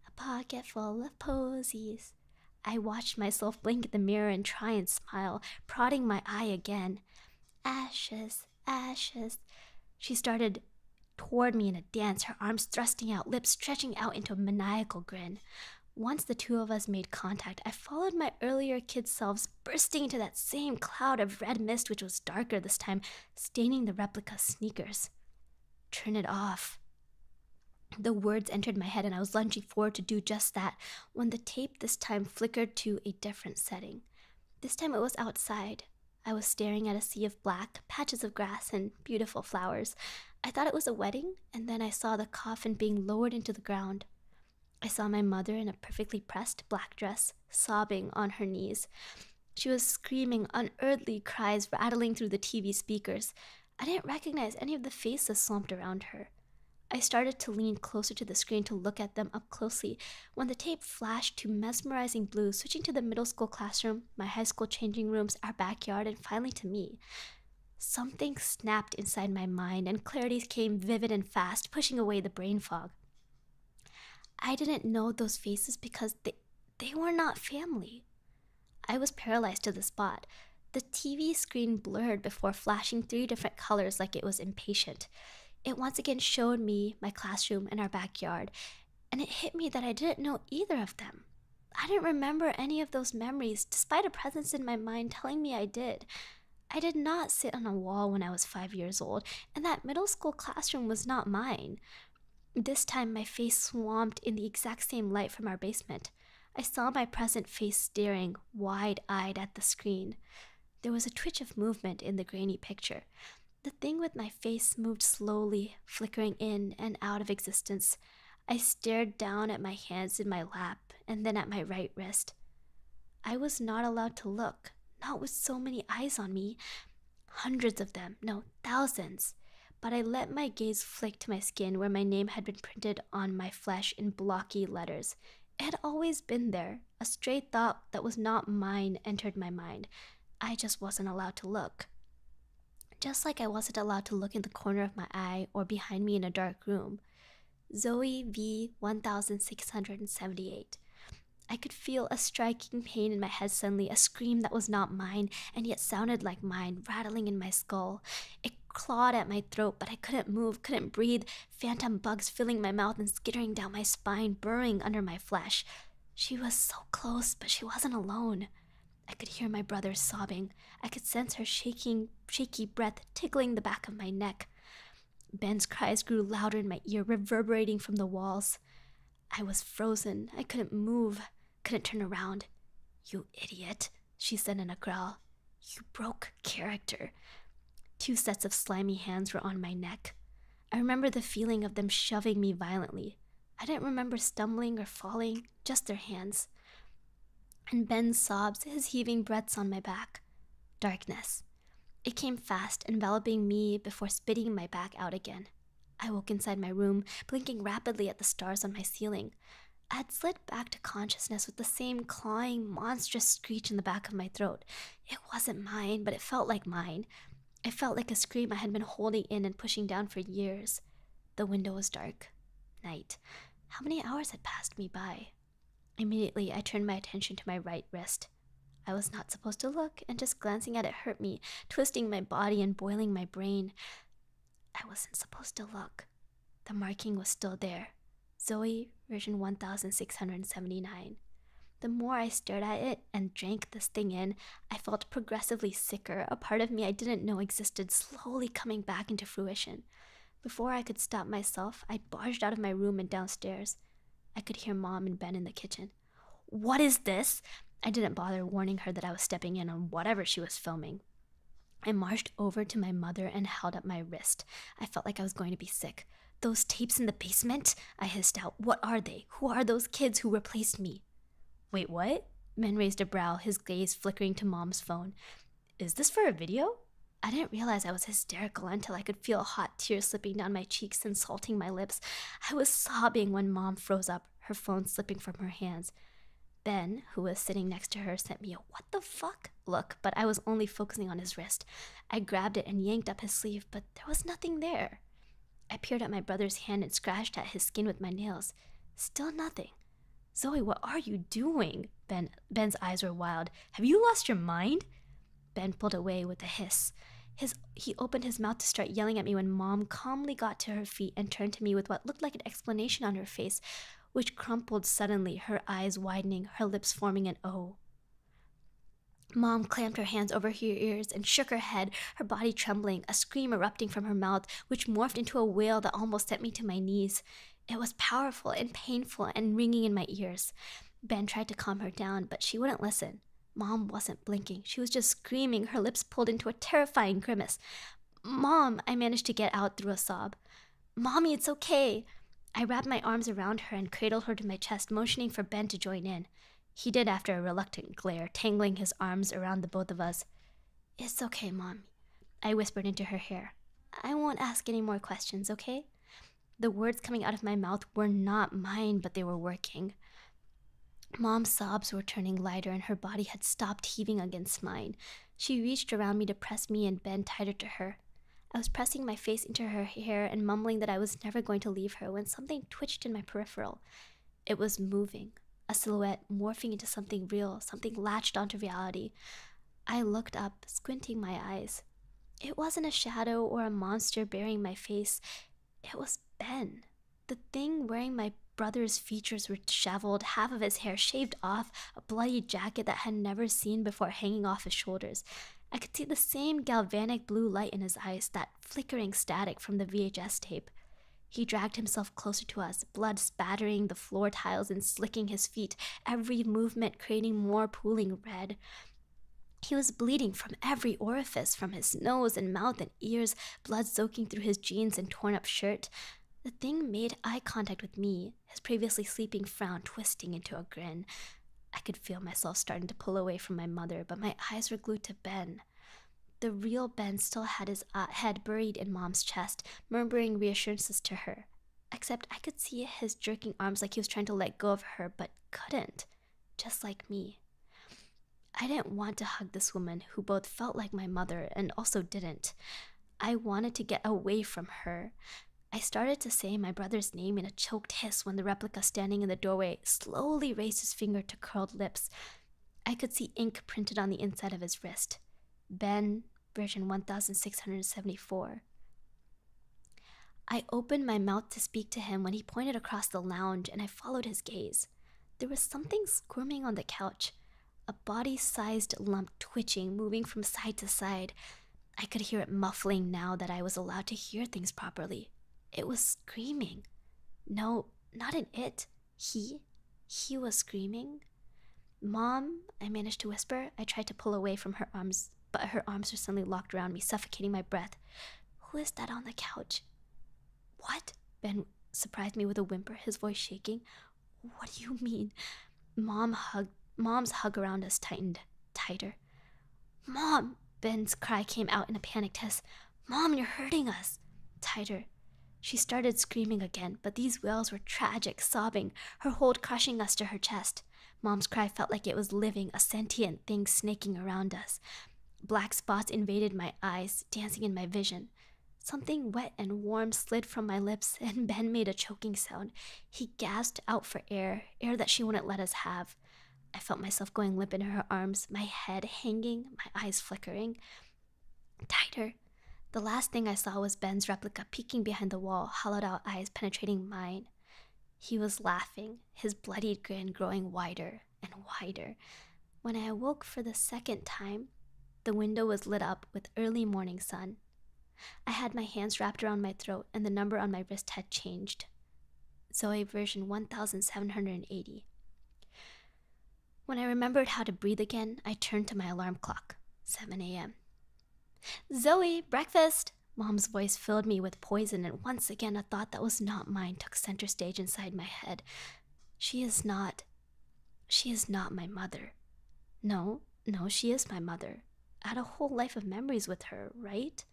A pocket full of posies. I watched myself blink at the mirror and try and smile, prodding my eye again. Ashes, ashes. She started toward me in a dance, her arms thrusting out, lips stretching out into a maniacal grin. Once the two of us made contact, I followed my earlier kid selves, bursting into that same cloud of red mist, which was darker this time, staining the replica's sneakers. Turn it off. The words entered my head and I was lunging forward to do just that when the tape this time flickered to a different setting. This time it was outside. I was staring at a sea of black, patches of grass, and beautiful flowers. I thought it was a wedding, and then I saw the coffin being lowered into the ground. I saw my mother in a perfectly pressed black dress, sobbing on her knees. She was screaming unearthly cries rattling through the TV speakers. I didn't recognize any of the faces slumped around her. I started to lean closer to the screen to look at them up closely when the tape flashed to mesmerizing blue, switching to the middle school classroom, my high school changing rooms, our backyard, and finally to me. Something snapped inside my mind and clarity came vivid and fast, pushing away the brain fog. I didn't know those faces because they were not family. I was paralyzed to the spot. The TV screen blurred before flashing 3 different colors like it was impatient. It once again showed me my classroom and our backyard, and it hit me that I didn't know either of them. I didn't remember any of those memories, despite a presence in my mind telling me I did. I did not sit on a wall when I was 5 years old, and that middle school classroom was not mine. This time my face swamped in the exact same light from our basement. I saw my present face staring, wide-eyed at the screen. There was a twitch of movement in the grainy picture. The thing with my face moved slowly, flickering in and out of existence. I stared down at my hands in my lap and then at my right wrist. I was not allowed to look, not with so many eyes on me. Hundreds of them, no, thousands. But I let my gaze flick to my skin where my name had been printed on my flesh in blocky letters. It had always been there. A stray thought that was not mine entered my mind. I just wasn't allowed to look. Just like I wasn't allowed to look in the corner of my eye or behind me in a dark room. Zoe V 1678. I could feel a striking pain in my head suddenly, a scream that was not mine and yet sounded like mine, rattling in my skull. It clawed at my throat, but I couldn't move, couldn't breathe, phantom bugs filling my mouth and skittering down my spine, burrowing under my flesh. She was so close, but she wasn't alone. I could hear my brother sobbing. I could sense her shaky breath tickling the back of my neck. Ben's cries grew louder in my ear, reverberating from the walls. I was frozen. I couldn't move, couldn't turn around. "You idiot," she said in a growl. "You broke character." 2 sets of slimy hands were on my neck. I remember the feeling of them shoving me violently. I didn't remember stumbling or falling, just their hands. And Ben's sobs, his heaving breaths on my back. Darkness. It came fast, enveloping me before spitting my back out again. I woke inside my room, blinking rapidly at the stars on my ceiling. I had slid back to consciousness with the same clawing, monstrous screech in the back of my throat. It wasn't mine, but it felt like mine. It felt like a scream I had been holding in and pushing down for years. The window was dark. Night. How many hours had passed me by? Immediately, I turned my attention to my right wrist. I was not supposed to look, and just glancing at it hurt me, twisting my body and boiling my brain. I wasn't supposed to look. The marking was still there. Zoe, version 1679. The more I stared at it and drank this thing in, I felt progressively sicker, a part of me I didn't know existed slowly coming back into fruition. Before I could stop myself, I barged out of my room and downstairs. I could hear Mom and Ben in the kitchen. "What is this?" I didn't bother warning her that I was stepping in on whatever she was filming. I marched over to my mother and held up my wrist. I felt like I was going to be sick. "Those tapes in the basement?" I hissed out. "What are they? Who are those kids who replaced me?" "Wait, what?" Ben raised a brow, his gaze flickering to Mom's phone. "Is this for a video?" I didn't realize I was hysterical until I could feel hot tears slipping down my cheeks and salting my lips. I was sobbing when Mom froze up, her phone slipping from her hands. Ben, who was sitting next to her, sent me a "what the fuck" look, but I was only focusing on his wrist. I grabbed it and yanked up his sleeve, but there was nothing there. I peered at my brother's hand and scratched at his skin with my nails. Still nothing. "Zoe, what are you doing?" Ben's eyes were wild. "Have you lost your mind?" Ben pulled away with a hiss. He opened his mouth to start yelling at me when Mom calmly got to her feet and turned to me with what looked like an explanation on her face, which crumpled suddenly, her eyes widening, her lips forming an O. Mom clamped her hands over her ears and shook her head, her body trembling, a scream erupting from her mouth, which morphed into a wail that almost sent me to my knees. It was powerful and painful and ringing in my ears. Ben tried to calm her down, but she wouldn't listen. Mom wasn't blinking. She was just screaming, her lips pulled into a terrifying grimace. "Mom," I managed to get out through a sob. "Mommy, it's okay." I wrapped my arms around her and cradled her to my chest, motioning for Ben to join in. He did after a reluctant glare, tangling his arms around the both of us. "It's okay, Mom," I whispered into her hair. "I won't ask any more questions, okay?" The words coming out of my mouth were not mine, but they were working. Mom's sobs were turning lighter and her body had stopped heaving against mine. She reached around me to press me and Ben tighter to her. I was pressing my face into her hair and mumbling that I was never going to leave her when something twitched in my peripheral. It was moving, a silhouette morphing into something real, something latched onto reality. I looked up, squinting my eyes. It wasn't a shadow or a monster bearing my face. It was Ben. The thing wearing my brother's features were disheveled, half of his hair shaved off, a bloody jacket that I had never seen before hanging off his shoulders. I could see the same galvanic blue light in his eyes, that flickering static from the VHS tape. He dragged himself closer to us, blood spattering the floor tiles and slicking his feet, every movement creating more pooling red. He was bleeding from every orifice, from his nose and mouth and ears, blood soaking through his jeans and torn-up shirt. The thing made eye contact with me, his previously sleeping frown twisting into a grin. I could feel myself starting to pull away from my mother, but my eyes were glued to Ben. The real Ben still had his head buried in Mom's chest, murmuring reassurances to her. Except I could see his jerking arms like he was trying to let go of her, but couldn't, just like me. I didn't want to hug this woman who both felt like my mother and also didn't. I wanted to get away from her. I started to say my brother's name in a choked hiss when the replica standing in the doorway slowly raised his finger to curled lips. I could see ink printed on the inside of his wrist. Ben, version 1674. I opened my mouth to speak to him when he pointed across the lounge, and I followed his gaze. There was something squirming on the couch, a body-sized lump twitching, moving from side to side. I could hear it muffling now that I was allowed to hear things properly. It was screaming. No, not an it. He was screaming. Mom, I managed to whisper. I tried to pull away from her arms, but her arms were suddenly locked around me, suffocating my breath. Who is that on the couch? What? Ben surprised me with a whimper, his voice shaking. What do you mean? Mom's hug around us tightened tighter. Mom! Ben's cry came out in a panicked hiss. Mom, you're hurting us! Tighter. She started screaming again, but these wails were tragic, sobbing, her hold crushing us to her chest. Mom's cry felt like it was living, a sentient thing snaking around us. Black spots invaded my eyes, dancing in my vision. Something wet and warm slid from my lips, and Ben made a choking sound. He gasped out for air that she wouldn't let us have. I felt myself going limp in her arms, my head hanging, my eyes flickering. Tighter. The last thing I saw was Ben's replica peeking behind the wall, hollowed-out eyes penetrating mine. He was laughing, his bloodied grin growing wider and wider. When I awoke for the second time, the window was lit up with early morning sun. I had my hands wrapped around my throat, and the number on my wrist had changed. Zoe version 1780. When I remembered how to breathe again, I turned to my alarm clock. 7 a.m. Zoe, breakfast! Mom's voice filled me with poison, and once again a thought that was not mine took center stage inside my head. She is not my mother. No, she is my mother. I had a whole life of memories with her, right?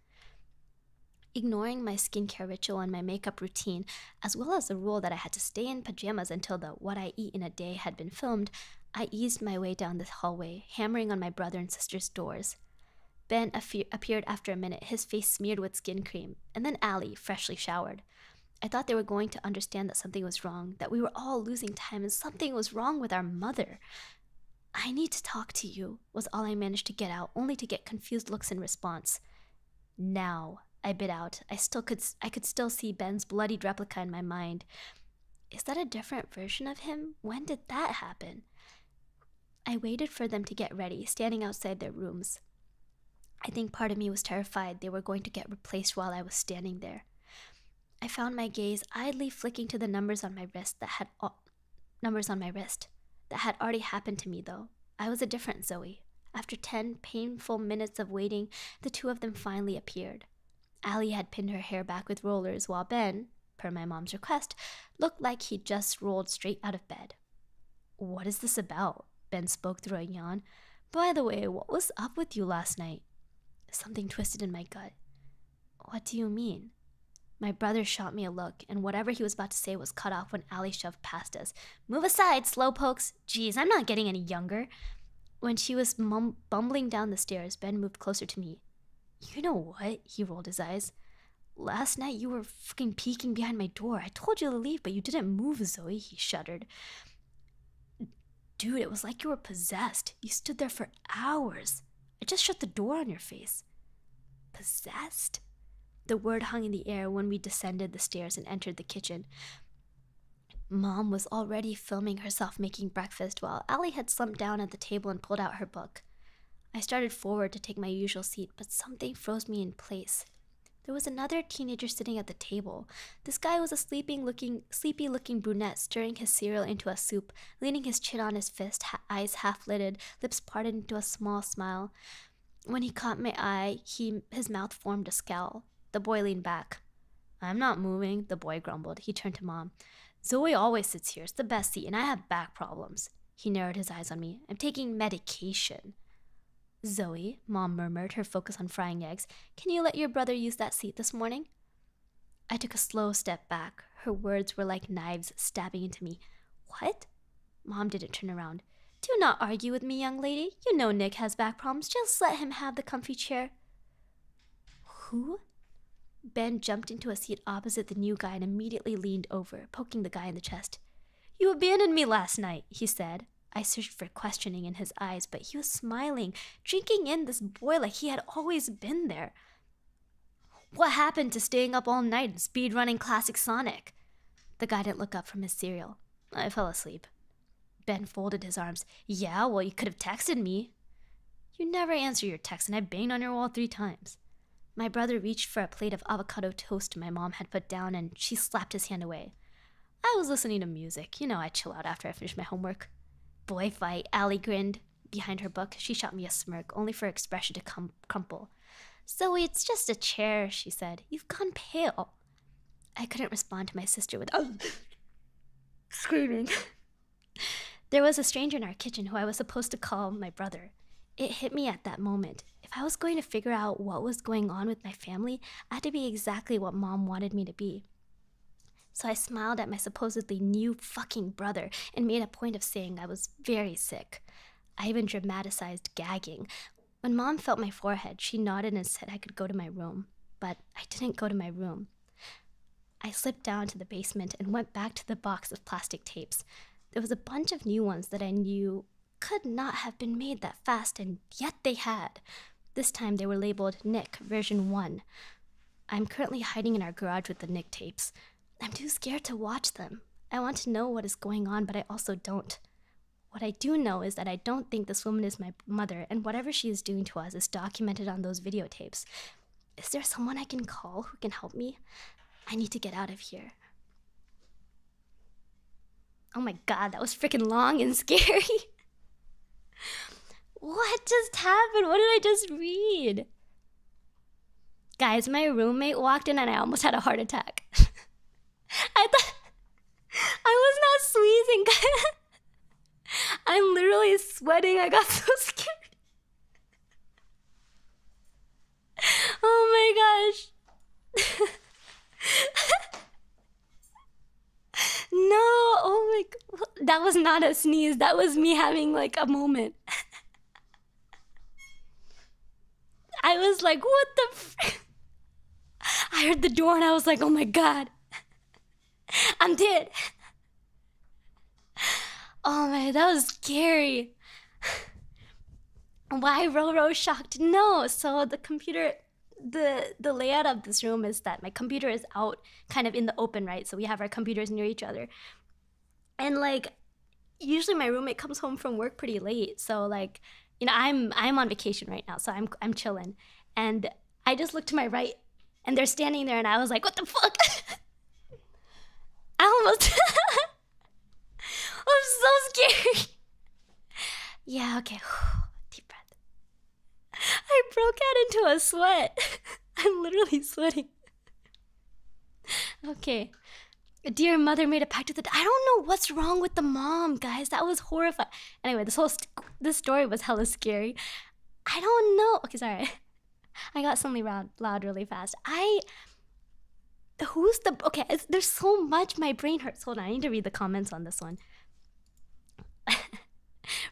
Ignoring my skincare ritual and my makeup routine, as well as the rule that I had to stay in pajamas until the What I Eat in a Day had been filmed, I eased my way down the hallway, hammering on my brother and sister's doors. Ben appeared after a minute, his face smeared with skin cream, and then Allie, freshly showered. I thought they were going to understand that something was wrong, that we were all losing time, and something was wrong with our mother. I need to talk to you, was all I managed to get out, only to get confused looks in response. Now, I bit out. I could still see Ben's bloodied replica in my mind. Is that a different version of him? When did that happen? I waited for them to get ready, standing outside their rooms. I think part of me was terrified they were going to get replaced while I was standing there. I found my gaze idly flicking to the numbers on my wrist that had already happened to me, though. I was a different Zoe. After 10 painful minutes of waiting, the two of them finally appeared. Allie had pinned her hair back with rollers, while Ben, per my mom's request, looked like he'd just rolled straight out of bed. What is this about? Ben spoke through a yawn. By the way, what was up with you last night? Something twisted in my gut. What do you mean? My brother shot me a look, and whatever he was about to say was cut off when Allie shoved past us. Move aside, slowpokes! Geez, I'm not getting any younger. When she was bumbling down the stairs, Ben moved closer to me. You know what? He rolled his eyes. Last night you were fucking peeking behind my door. I told you to leave, but you didn't move, Zoe, he shuddered. Dude, it was like you were possessed. You stood there for hours. I just shut the door on your face. Possessed? The word hung in the air when we descended the stairs and entered the kitchen. Mom was already filming herself making breakfast while Allie had slumped down at the table and pulled out her book. I started forward to take my usual seat, but something froze me in place. There was another teenager sitting at the table. This guy was a sleepy-looking brunette stirring his cereal into a soup, leaning his chin on his fist, eyes half-lidded, lips parted into a small smile. When he caught my eye, his mouth formed a scowl. The boy leaned back. I'm not moving, the boy grumbled. He turned to Mom. Zoe always sits here. It's the best seat, and I have back problems. He narrowed his eyes on me. I'm taking medication. Zoe, Mom murmured, her focus on frying eggs, can you let your brother use that seat this morning? I took a slow step back. Her words were like knives stabbing into me. What? Mom didn't turn around. Do not argue with me, young lady. You know Nick has back problems. Just let him have the comfy chair. Who? Ben jumped into a seat opposite the new guy and immediately leaned over, poking the guy in the chest. You abandoned me last night, he said. I searched for questioning in his eyes, but he was smiling, drinking in this boy like he had always been there. What happened to staying up all night and speedrunning classic Sonic? The guy didn't look up from his cereal. I fell asleep. Ben folded his arms. Yeah, well, you could have texted me. You never answer your texts, and I banged on your wall 3 times. My brother reached for a plate of avocado toast my mom had put down, and she slapped his hand away. I was listening to music. You know I chill out after I finish my homework. Boy fight, Allie grinned. Behind her book, she shot me a smirk, only for her expression to crumple. Zoe, it's just a chair, she said. You've gone pale. I couldn't respond to my sister without screaming. There was a stranger in our kitchen who I was supposed to call my brother. It hit me at that moment. If I was going to figure out what was going on with my family, I had to be exactly what Mom wanted me to be. So I smiled at my supposedly new fucking brother and made a point of saying I was very sick. I even dramatized gagging. When Mom felt my forehead, she nodded and said I could go to my room. But I didn't go to my room. I slipped down to the basement and went back to the box of plastic tapes. There was a bunch of new ones that I knew could not have been made that fast, and yet they had. This time they were labeled Nick version 1. I'm currently hiding in our garage with the Nick tapes. I'm too scared to watch them. I want to know what is going on, but I also don't. What I do know is that I don't think this woman is my mother, and whatever she is doing to us is documented on those videotapes. Is there someone I can call who can help me? I need to get out of here. Oh my god, that was freaking long and scary. What just happened? What did I just read? Guys, my roommate walked in and I almost had a heart attack. I thought I was not sneezing. I'm literally sweating. I got so scared. Oh my gosh. No, oh my god. That was not a sneeze. That was me having like a moment. I was like, what the frick? I heard the door and I was like, oh my god. I'm dead. Oh my, that was scary. Why Roro shocked? No, so the computer, the layout of this room is that my computer is out kind of in the open, right? So we have our computers near each other. And like, usually my roommate comes home from work pretty late. So like, you know, I'm on vacation right now, so I'm chilling. And I just looked to my right and they're standing there and I was like, what the fuck? I almost I'm so scared. Yeah, okay. Deep breath. I broke out into a sweat. I'm literally sweating. Okay. Dear mother made a pact with the... I don't know what's wrong with the mom, guys. That was horrifying. Anyway, this story was hella scary. I don't know. Okay, sorry. I got something loud really fast. Okay, there's so much my brain hurts. Hold on, I need to read the comments on this one.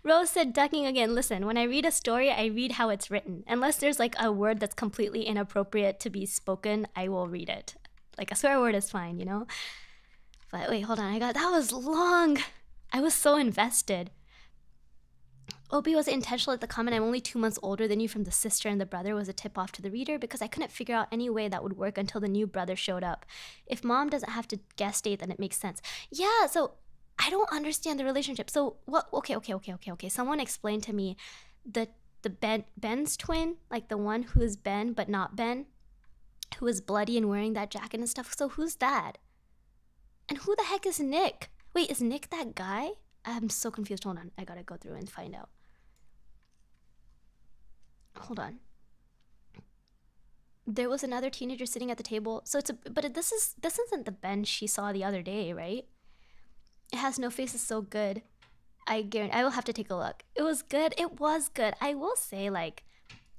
Rose said, ducking again. Listen, when I read a story, I read how it's written. Unless there's like a word that's completely inappropriate to be spoken, I will read it. Like a swear word is fine, you know? But wait, hold on. That was long. I was so invested. Obi was intentional at the comment, I'm only 2 months older than you from the sister and the brother was a tip off to the reader because I couldn't figure out any way that would work until the new brother showed up. If mom doesn't have to guest date, then it makes sense. Yeah, so I don't understand the relationship. So what? Okay. Someone explained to me the Ben's twin, like the one who is Ben but not Ben, who is bloody and wearing that jacket and stuff. So who's that? And who the heck is Nick? Wait, is Nick that guy? I'm so confused. Hold on, I gotta go through and find out. Hold on. There was another teenager sitting at the table. So this isn't the Ben she saw the other day, right? It has no face. Is so good. I guarantee I will have to take a look. It was good. It was good. I will say, like,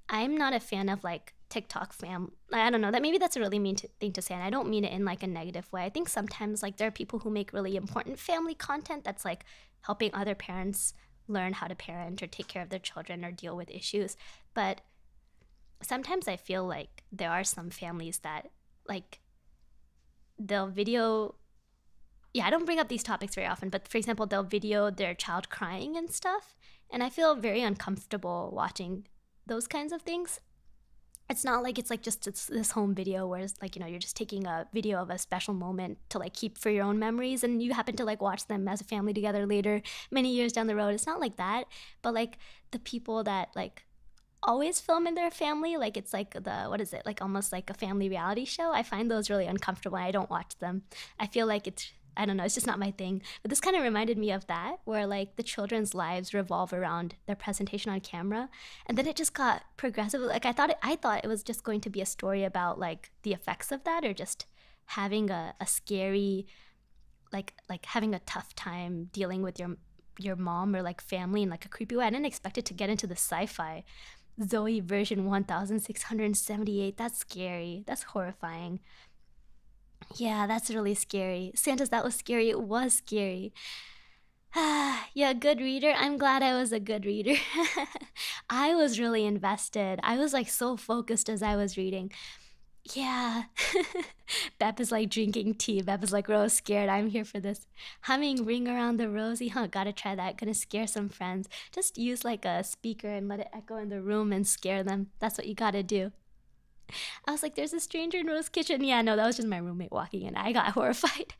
I'm not a fan of like TikTok fam. I don't know, that maybe that's a really mean thing to say, and I don't mean it in like a negative way. I think sometimes like there are people who make really important family content that's like helping other parents learn how to parent or take care of their children or deal with issues. But sometimes I feel like there are some families that like they'll video, yeah, I don't bring up these topics very often, but for example, they'll video their child crying and stuff, and I feel very uncomfortable watching those kinds of things. It's not like it's like just this home video where it's like, you know, you're just taking a video of a special moment to like keep for your own memories, and you happen to like watch them as a family together later many years down the road. It's not like that. But like the people that like always film in their family, like it's like the, what is it, like almost like a family reality show, I find those really uncomfortable and I don't watch them. I feel like it's, I don't know, it's just not my thing. But this kind of reminded me of that, where like the children's lives revolve around their presentation on camera, and then it just got progressive. Like I thought it was just going to be a story about like the effects of that, or just having a scary, like having a tough time dealing with your mom or like family in like a creepy way. I didn't expect it to get into the sci-fi. Zoe version 1678. That's scary. That's horrifying. Yeah, that's really scary. Santa's, that was scary. It was scary. Yeah, good reader. I'm glad I was a good reader. I was really invested. I was like so focused as I was reading. Yeah. Bep is like drinking tea. Bep is like real scared. I'm here for this. Humming Ring Around the Rosie. Huh, gotta try that. Gonna scare some friends. Just use like a speaker and let it echo in the room and scare them. That's what you gotta do. I was like, there's a stranger in Rose's kitchen. Yeah, no, that was just my roommate walking in. I got horrified.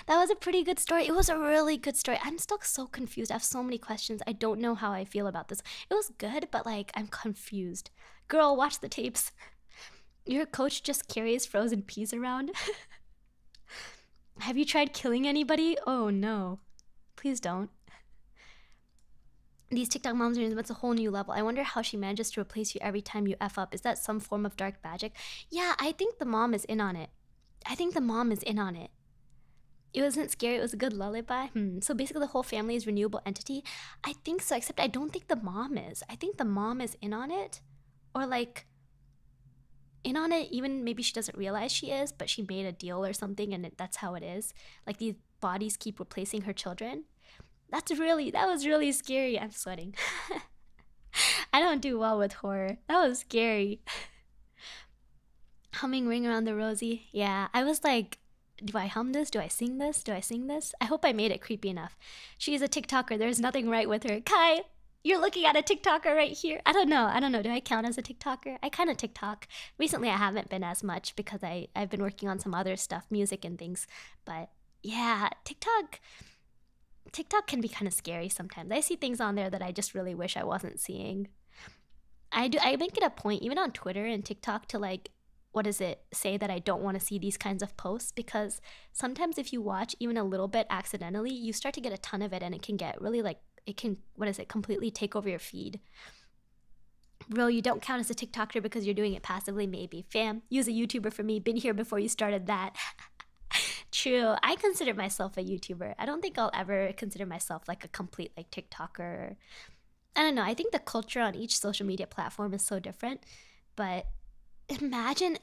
That was a pretty good story. It was a really good story. I'm still so confused. I have so many questions. I don't know how I feel about this. It was good, but like, I'm confused. Girl, watch the tapes. Your coach just carries frozen peas around. Have you tried killing anybody? Oh no. Please don't. These TikTok moms are, that's a whole new level. I wonder how she manages to replace you every time you F up. Is that some form of dark magic? Yeah, I think the mom is in on it. It wasn't scary. It was a good lullaby. So basically the whole family is renewable entity. I think so, except I don't think the mom is. I think the mom is in on it. Or like, in on it, even maybe she doesn't realize she is, but she made a deal or something, and that's how it is. Like these bodies keep replacing her children. That was really scary. I'm sweating. I don't do well with horror. That was scary. Humming Ring Around the Rosie. Yeah, I was like, do I hum this? Do I sing this? I hope I made it creepy enough. She is a TikToker. There's nothing right with her. Kai, you're looking at a TikToker right here. I don't know. Do I count as a TikToker? I kind of TikTok. Recently, I haven't been as much because I've been working on some other stuff, music and things. But yeah, TikTok can be kind of scary sometimes. I see things on there that I just really wish I wasn't seeing. I make it a point, even on Twitter and TikTok, to like, say that I don't want to see these kinds of posts, because sometimes if you watch even a little bit accidentally, you start to get a ton of it, and it can get really like, it can, completely take over your feed. Bro, you don't count as a TikToker because you're doing it passively, maybe. Fam, use a YouTuber for me. Been here before you started that. True. I consider myself a YouTuber. I don't think I'll ever consider myself like a complete like TikToker. I don't know. I think the culture on each social media platform is so different. But imagine,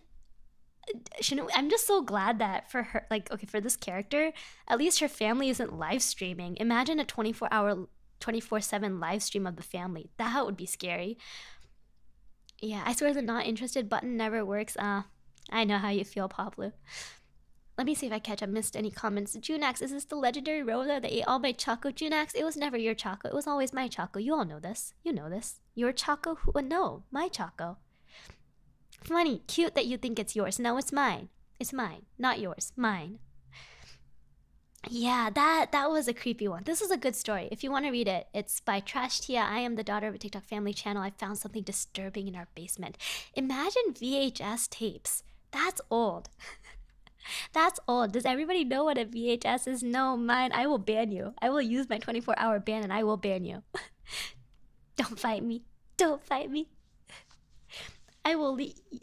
I'm just so glad that for her, like, okay, for this character, at least her family isn't live streaming. Imagine a 24/7 live stream of the family. That would be scary. Yeah, I swear the not interested button never works. I know how you feel, Pablo. Let me see if I missed any comments. Junax, is this the legendary Rosa that ate all my Choco? Junax, it was never your Choco. It was always my Choco. You all know this. You know this. Your Choco? No, my Choco. Funny, cute that you think it's yours. No, it's mine. It's mine, not yours. Mine. Yeah, that was a creepy one. This is a good story. If you want to read it, it's by Trash Tia. I am the daughter of a TikTok family channel. I found something disturbing in our basement. Imagine VHS tapes. That's old. That's old. Does everybody know what a VHS is? No, mine. I will ban you. I will use my 24-hour ban and I will ban you. Don't fight me. Don't fight me. I will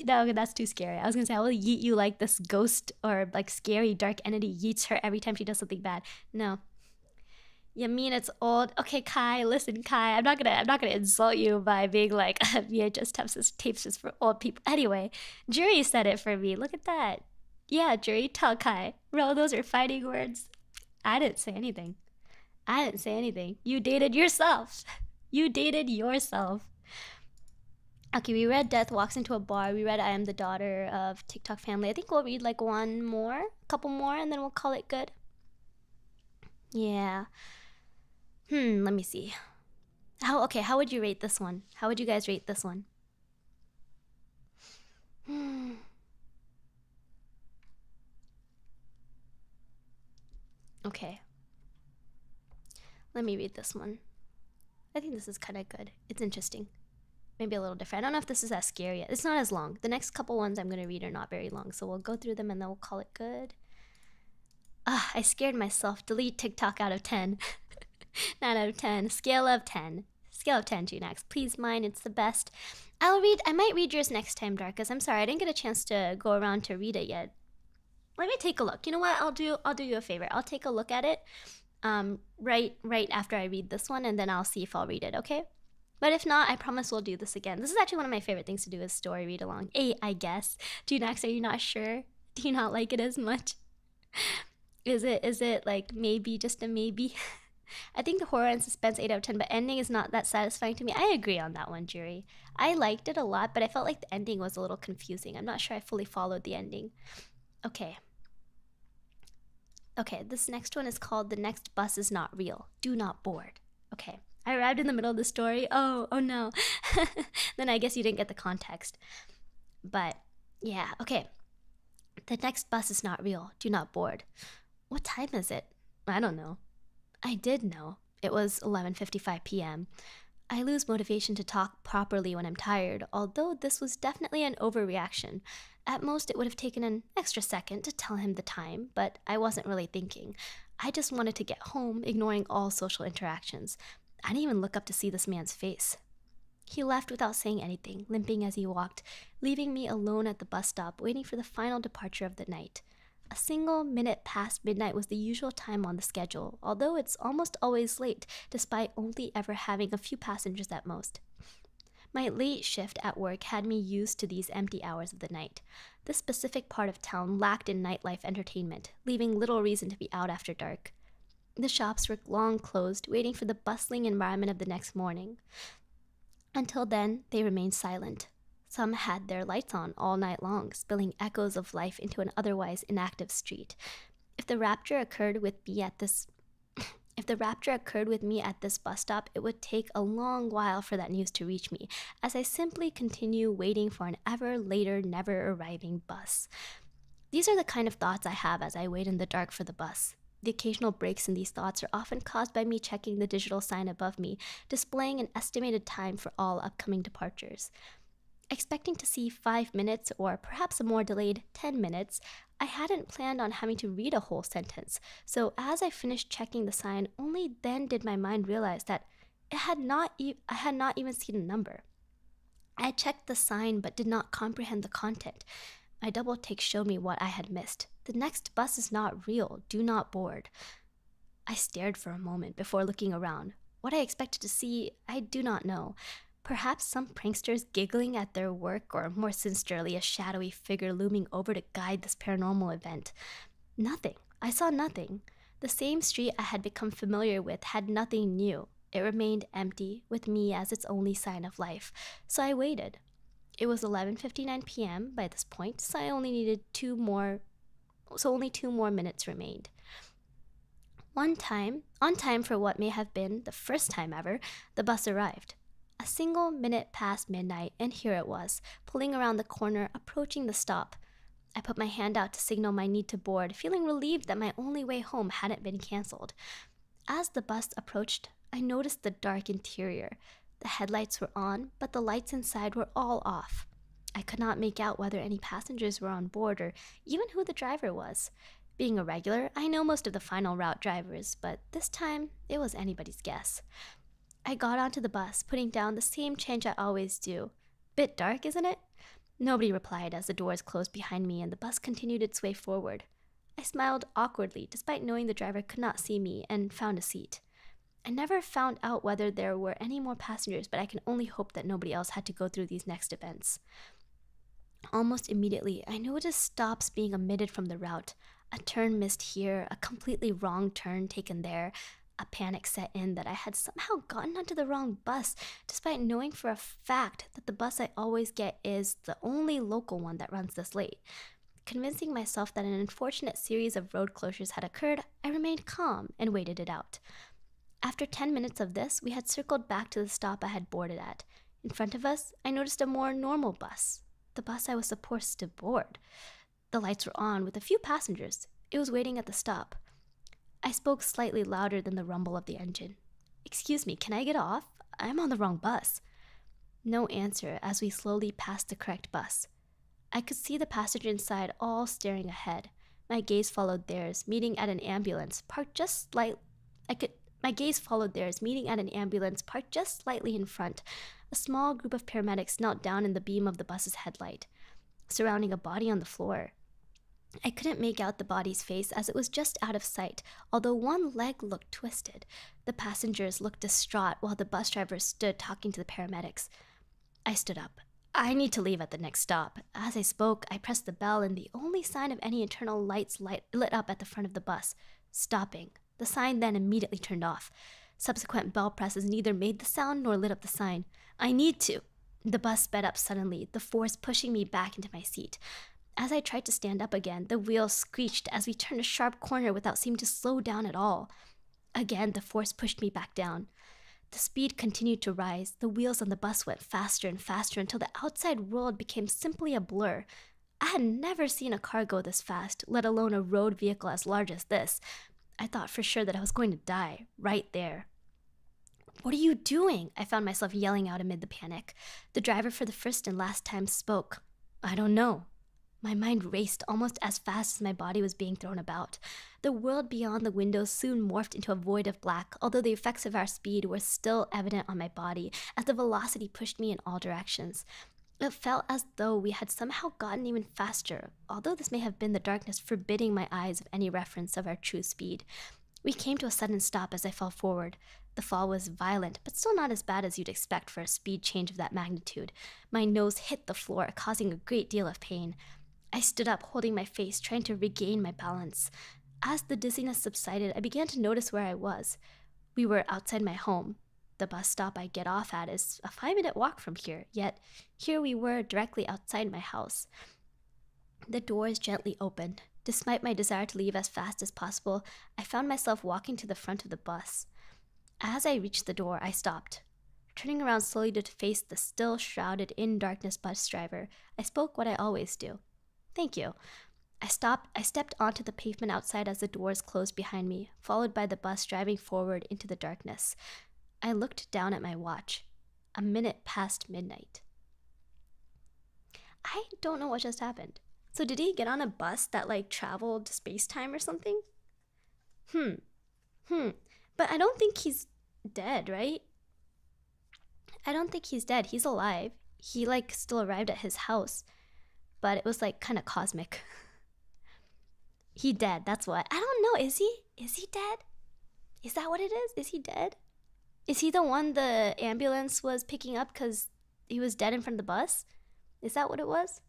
no, that's too scary. I was gonna say I will yeet you like this ghost or like scary dark entity yeets her every time she does something bad. No. You mean it's old? Okay, Kai, listen, Kai. I'm not gonna insult you by being like VHS tapes is for old people. Anyway, Jury said it for me. Look at that. Yeah, Jury, tell Kai. Bro, those are fighting words. I didn't say anything. I didn't say anything. You dated yourself. You dated yourself. Okay, we read Death Walks into a Bar. We read I Am the Daughter of TikTok Family. I think we'll read like one more, couple more, and then we'll call it good. Yeah. Let me see. How would you rate this one? How would you guys rate this one? Okay. Let me read this one. I think this is kind of good. It's interesting. Maybe a little different. I don't know if this is as scary. It's not as long. The next couple ones I'm going to read are not very long, so we'll go through them and then we'll call it good. I scared myself. Delete TikTok out of 10. 9 out of 10. Scale of 10. Scale of 10, Junax. Please mine. It's the best. I might read yours next time, Darkus. I'm sorry. I didn't get a chance to go around to read it yet. Let me take a look. You know what? I'll do you a favor. I'll take a look at it right after I read this one, and then I'll see if I'll read it, okay? But if not, I promise we'll do this again. This is actually one of my favorite things to do is story read along. I guess. Junax, are you not sure? Do you not like it as much? Is it like maybe, just a maybe? I think the horror and suspense 8 out of 10, but ending is not that satisfying to me. I agree on that one, Jury. I liked it a lot, but I felt like the ending was a little confusing. I'm not sure I fully followed the ending. Okay, this next one is called The Next Bus Is Not Real. Do not board. Okay, I arrived in the middle of the story. Oh no. Then I guess you didn't get the context. But yeah, okay. The next bus is not real. Do not board. What time is it? I don't know. I did know. It was 11:55 p.m. I lose motivation to talk properly when I'm tired, although this was definitely an overreaction. At most, it would have taken an extra second to tell him the time, but I wasn't really thinking. I just wanted to get home, ignoring all social interactions. I didn't even look up to see this man's face. He left without saying anything, limping as he walked, leaving me alone at the bus stop, waiting for the final departure of the night. A single minute past midnight was the usual time on the schedule, although it's almost always late, despite only ever having a few passengers at most. My late shift at work had me used to these empty hours of the night. This specific part of town lacked in nightlife entertainment, leaving little reason to be out after dark. The shops were long closed, waiting for the bustling environment of the next morning. Until then, they remained silent. Some had their lights on all night long, spilling echoes of life into an otherwise inactive street. If the rapture occurred with me at this bus stop, it would take a long while for that news to reach me, as I simply continue waiting for an ever later, never arriving bus. These are the kind of thoughts I have as I wait in the dark for the bus. The occasional breaks in these thoughts are often caused by me checking the digital sign above me, displaying an estimated time for all upcoming departures. Expecting to see 5 minutes, or perhaps a more delayed 10 minutes, I hadn't planned on having to read a whole sentence, so as I finished checking the sign, only then did my mind realize that I had not even seen a number. I had checked the sign but did not comprehend the content. My double take showed me what I had missed. The next bus is not real. Do not board. I stared for a moment before looking around. What I expected to see, I do not know. Perhaps some pranksters giggling at their work, or more sinisterly, a shadowy figure looming over to guide this paranormal event. Nothing. I saw nothing. The same street I had become familiar with had nothing new. It remained empty, with me as its only sign of life. So I waited. It was 11:59 p.m. by this point, so only 2 more minutes remained. On time for what may have been the first time ever, the bus arrived. A single minute past midnight, and here it was, pulling around the corner, approaching the stop. I put my hand out to signal my need to board, feeling relieved that my only way home hadn't been canceled. As the bus approached, I noticed the dark interior. The headlights were on, but the lights inside were all off. I could not make out whether any passengers were on board or even who the driver was. Being a regular, I know most of the final route drivers, but this time it was anybody's guess. I got onto the bus, putting down the same change I always do. Bit dark, isn't it? Nobody replied as the doors closed behind me and the bus continued its way forward. I smiled awkwardly, despite knowing the driver could not see me, and found a seat. I never found out whether there were any more passengers, but I can only hope that nobody else had to go through these next events. Almost immediately, I noticed stops being omitted from the route. A turn missed here, a completely wrong turn taken there. A panic set in that I had somehow gotten onto the wrong bus, despite knowing for a fact that the bus I always get is the only local one that runs this late. Convincing myself that an unfortunate series of road closures had occurred, I remained calm and waited it out. After 10 minutes of this, we had circled back to the stop I had boarded at. In front of us, I noticed a more normal bus, the bus I was supposed to board. The lights were on with a few passengers. It was waiting at the stop. I spoke slightly louder than the rumble of the engine. "Excuse me, can I get off? I'm on the wrong bus." No answer as we slowly passed the correct bus. I could see the passenger inside all staring ahead. My gaze followed theirs, meeting at an ambulance parked just slightly in front. A small group of paramedics knelt down in the beam of the bus's headlight, surrounding a body on the floor. I couldn't make out the body's face as it was just out of sight, although one leg looked twisted. The passengers looked distraught while the bus driver stood talking to the paramedics. I stood up. "I need to leave at the next stop." As I spoke, I pressed the bell and the only sign of any internal lights lit up at the front of the bus, stopping. The sign then immediately turned off. Subsequent bell presses neither made the sound nor lit up the sign. "I need to." The bus sped up suddenly, the force pushing me back into my seat. As I tried to stand up again, the wheels screeched as we turned a sharp corner without seeming to slow down at all. Again, the force pushed me back down. The speed continued to rise. The wheels on the bus went faster and faster until the outside world became simply a blur. I had never seen a car go this fast, let alone a road vehicle as large as this. I thought for sure that I was going to die, right there. "What are you doing?" I found myself yelling out amid the panic. The driver for the first and last time spoke. "I don't know." My mind raced almost as fast as my body was being thrown about. The world beyond the windows soon morphed into a void of black, although the effects of our speed were still evident on my body as the velocity pushed me in all directions. It felt as though we had somehow gotten even faster, although this may have been the darkness forbidding my eyes of any reference of our true speed. We came to a sudden stop as I fell forward. The fall was violent, but still not as bad as you'd expect for a speed change of that magnitude. My nose hit the floor, causing a great deal of pain. I stood up, holding my face, trying to regain my balance. As the dizziness subsided, I began to notice where I was. We were outside my home. The bus stop I get off at is a 5-minute walk from here, yet here we were directly outside my house. The doors gently opened. Despite my desire to leave as fast as possible, I found myself walking to the front of the bus. As I reached the door, I stopped. Turning around slowly to face the still shrouded in darkness bus driver, I spoke what I always do. "Thank you." I stepped onto the pavement outside as the doors closed behind me, followed by the bus driving forward into the darkness. I looked down at my watch. A minute past midnight. I don't know what just happened. So did he get on a bus that traveled to space-time or something? But I don't think he's dead, right? I don't think he's dead. He's alive. He still arrived at his house. But it was kind of cosmic. He dead, that's what. I don't know, is he? Is he dead? Is that what it is? Is he dead? Is he the one the ambulance was picking up because he was dead in front of the bus? Is that what it was?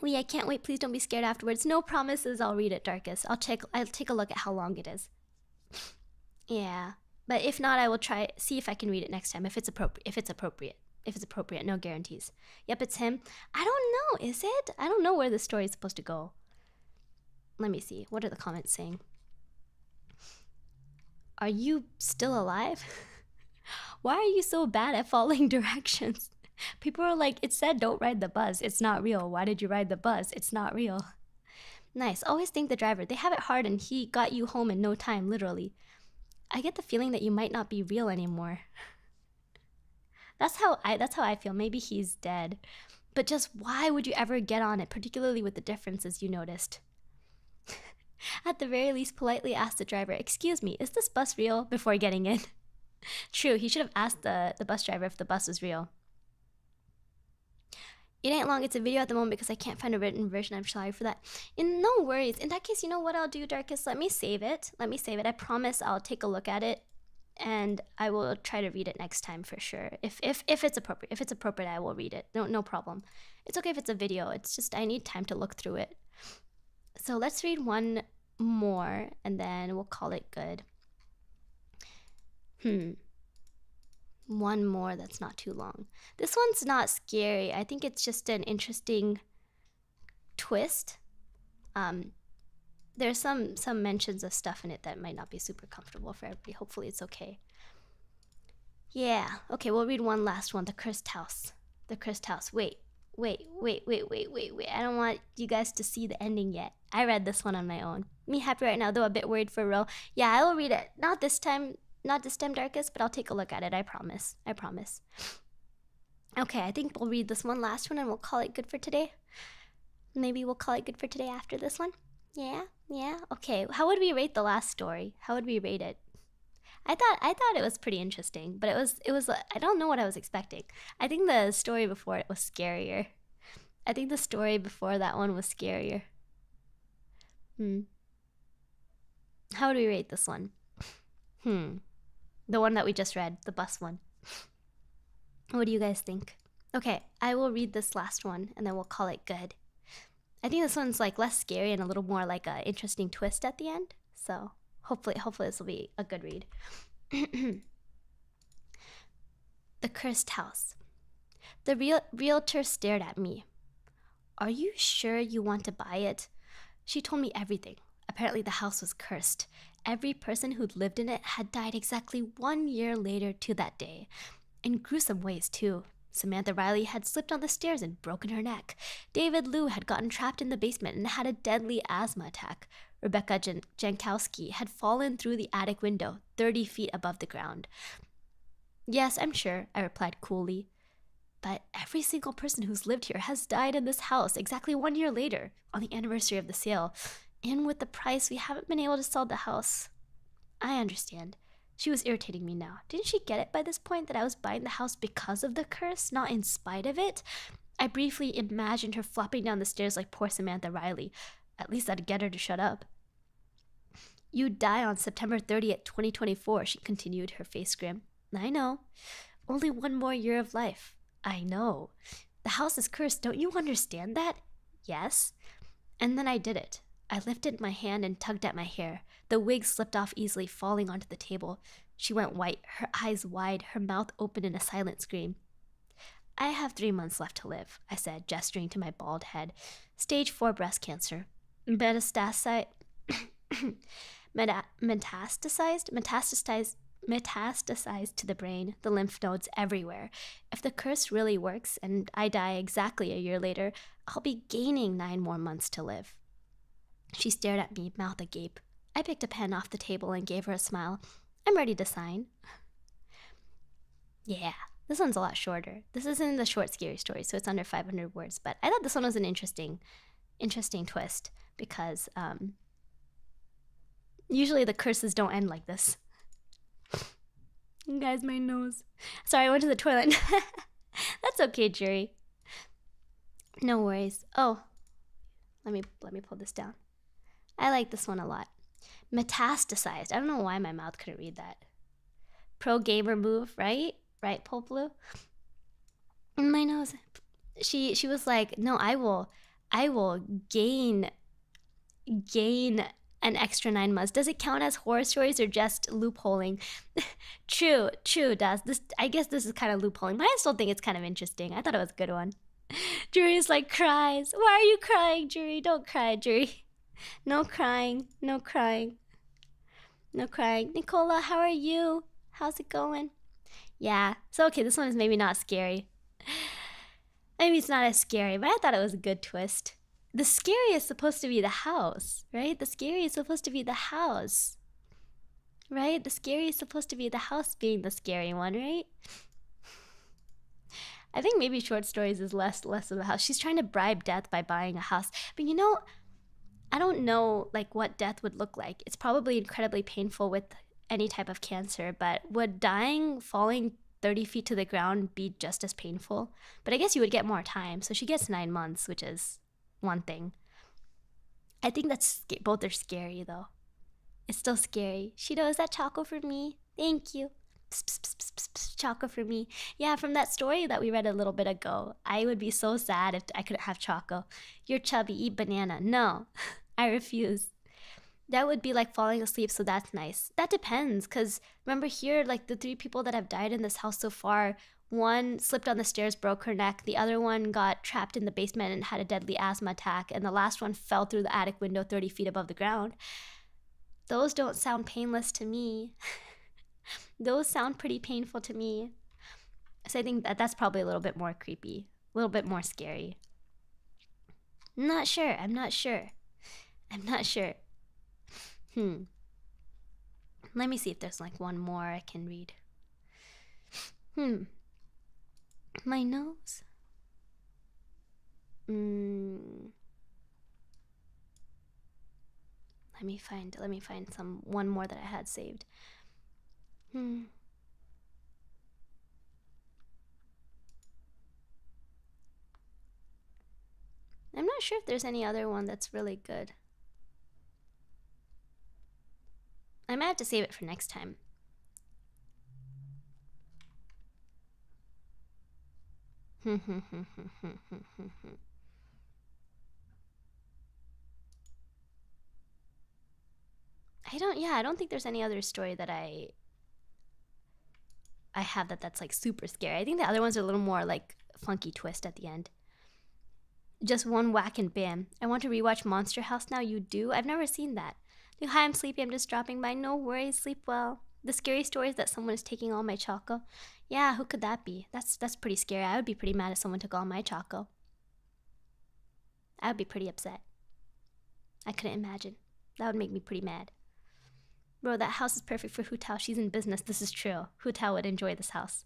I can't wait. Please don't be scared afterwards. No promises I'll read it, Darkest. I'll take a look at how long it is. Yeah. But if not, I will see if I can read it next time if it's appropriate. If it's appropriate, no guarantees. Yep, it's him. I don't know, is it? I don't know where the story is supposed to go. Let me see. What are the comments saying? Are you still alive? Why are you so bad at following directions? People are like, it said don't ride the bus. It's not real. Why did you ride the bus? It's not real. Nice. Always thank the driver. They have it hard and he got you home in no time, literally. I get the feeling that you might not be real anymore. That's how I feel. Maybe he's dead. But just why would you ever get on it, particularly with the differences you noticed? At the very least, politely ask the driver, "Excuse me, is this bus real?" before getting in. True, he should have asked the bus driver if the bus was real. It ain't long. It's a video at the moment because I can't find a written version. I'm sorry for that. And no worries. In that case, you know what I'll do, Darkest? Let me save it. I promise I'll take a look at it, and I will try to read it next time for sure. If it's appropriate. If it's appropriate, I will read it. No problem. It's okay if it's a video. It's just I need time to look through it. So let's read one more, and then we'll call it good. One more that's not too long. This one's not scary. I think it's just an interesting twist. There's some mentions of stuff in it that might not be super comfortable for everybody. Hopefully it's okay. Yeah. Okay, we'll read one last one. The Cursed House. The Cursed House. Wait. I don't want you guys to see the ending yet. I read this one on my own. Me happy right now, though a bit worried for Ro. Yeah, I will read it. Not this time, Darkest, but I'll take a look at it. I promise. Okay, I think we'll read this one last one and we'll call it good for today. Maybe we'll call it good for today after this one. Yeah. Okay, how would we rate the last story? How would we rate it? I thought it was pretty interesting, but it was I don't know what I was expecting. I think the story before it was scarier. I think the story before that one was scarier. How would we rate this one? The one that we just read, the bus one. What do you guys think? Okay, I will read this last one and then we'll call it good. I think this one's like less scary and a little more like an interesting twist at the end. So hopefully this will be a good read. The Cursed House. The realtor stared at me. Are you sure you want to buy it? She told me everything. Apparently the house was cursed. Every person who'd lived in it had died exactly 1 year later to that day. In gruesome ways, too. Samantha Riley had slipped on the stairs and broken her neck. David Liu had gotten trapped in the basement and had a deadly asthma attack. Rebecca Jankowski had fallen through the attic window, 30 feet above the ground. Yes, I'm sure, I replied coolly. But every single person who's lived here has died in this house exactly 1 year later, on the anniversary of the sale. And with the price, we haven't been able to sell the house. I understand. She was irritating me now. Didn't she get it by this point that I was buying the house because of the curse, not in spite of it? I briefly imagined her flopping down the stairs like poor Samantha Riley. At least that'd get her to shut up. You die on September 30th, 2024, she continued, her face grim. I know. Only 1 more year of life. I know. The house is cursed, don't you understand that? Yes. And then I did it. I lifted my hand and tugged at my hair. The wig slipped off easily, falling onto the table. She went white, her eyes wide, her mouth open in a silent scream. I have 3 months left to live, I said, gesturing to my bald head. Stage 4 breast cancer. Metastasized to the brain, the lymph nodes everywhere. If the curse really works and I die exactly a year later, I'll be gaining 9 more months to live. She stared at me, mouth agape. I picked a pen off the table and gave her a smile. I'm ready to sign. Yeah, this one's a lot shorter. This isn't the short scary story, so it's under 500 words, but I thought this one was an interesting twist because usually the curses don't end like this. Guys, my nose. Sorry, I went to the toilet. That's okay, jury. No worries. Oh, let me pull this down. I like this one a lot. Metastasized. I don't know why my mouth couldn't read that. Pro gamer move, right? Right, Pole Blue? My nose. She was like, no, I will gain an extra 9 months. Does it count as horror stories or just loopholing? True, does. I guess this is kind of loopholing, but I still think it's kind of interesting. I thought it was a good one. Jury's like cries. Why are you crying, Jury? Don't cry, Jury. No crying. Nicola, how are you? How's it going? Yeah, so okay, this one is maybe not scary. Maybe it's not as scary, but I thought it was a good twist. The scary is supposed to be the house, right? The scary is supposed to be the house. Right? The scary is supposed to be the house being the scary one, right? I think maybe short stories is less of a house. She's trying to bribe death by buying a house. But you know, I don't know like what death would look like. It's probably incredibly painful with any type of cancer, but would dying falling 30 feet to the ground be just as painful? But I guess you would get more time. So she gets 9 months, which is one thing. I think both are scary though. It's still scary. Shido, is that Choco for me? Thank you. Psst, psst, psst, psst, psst, Choco for me. Yeah, from that story that we read a little bit ago, I would be so sad if I couldn't have Choco. You're chubby, eat banana. No, I refuse. That would be like falling asleep, so that's nice. That depends, because remember here, like the 3 people that have died in this house so far, one slipped on the stairs, broke her neck, the other one got trapped in the basement and had a deadly asthma attack, and the last one fell through the attic window 30 feet above the ground. Those don't sound painless to me. Those sound pretty painful to me. So I think that's probably a little bit more creepy, a little bit more scary. I'm not sure. Let me see if there's like one more I can read. My nose. Let me find one more that I had saved. I'm not sure if there's any other one that's really good. I might have to save it for next time. I don't think there's any other story that I have that's like super scary. I think the other ones are a little more like funky twist at the end. Just one whack and bam. I want to rewatch Monster House now. You do? I've never seen that. Hi, I'm sleepy. I'm just dropping by. No worries. Sleep well. The scary story is that someone is taking all my choco. Yeah, who could that be? That's pretty scary. I would be pretty mad if someone took all my choco. I would be pretty upset. I couldn't imagine. That would make me pretty mad. Bro, that house is perfect for Hu Tao. She's in business. This is true. Hu Tao would enjoy this house.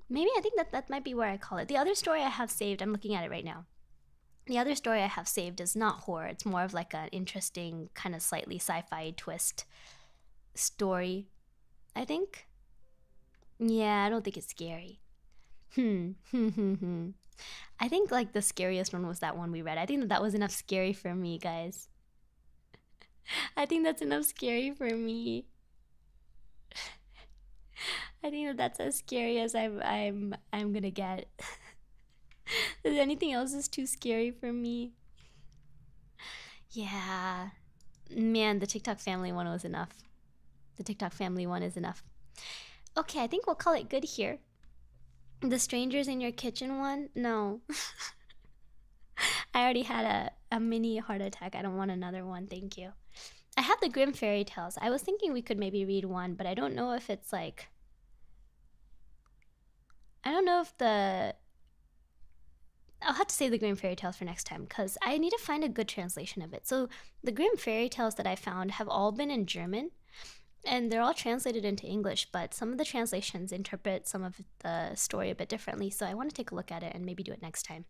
Maybe I think that might be where I call it. The other story I have saved, I'm looking at it right now. The other story I have saved is not horror. It's more of like an interesting, kind of slightly sci-fi twist story, I think. Yeah, I don't think it's scary. I think like the scariest one was that one we read. I think that was enough scary for me, guys. I think that's enough scary for me. I think that's as scary as I'm gonna get. Anything else is too scary for me. Yeah, man, the TikTok family one was enough. The TikTok family one is enough. Okay, I think we'll call it good here. The strangers in your kitchen one? No. I already had a mini heart attack. I don't want another one, thank you. I have the Grimm fairy tales. I was thinking we could maybe read one, but I don't know if it's like... I don't know if the... I'll have to save the Grimm fairy tales for next time because I need to find a good translation of it. So the Grimm fairy tales that I found have all been in German and they're all translated into English, but some of the translations interpret some of the story a bit differently. So I want to take a look at it and maybe do it next time.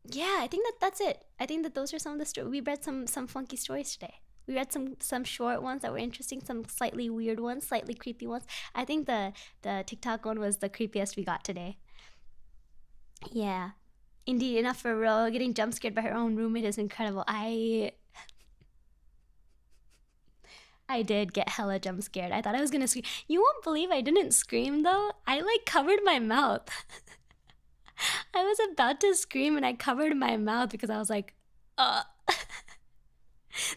Yeah, I think that's it. I think that those are some of the stories. We read some funky stories today. We read some short ones that were interesting, some slightly weird ones, slightly creepy ones. I think the TikTok one was the creepiest we got today. Yeah, indeed, enough for real. Getting jump scared by her own roommate is incredible. I did get hella jump scared. I thought I was gonna scream. You won't believe I didn't scream though. I like covered my mouth. I was about to scream and I covered my mouth because I was like,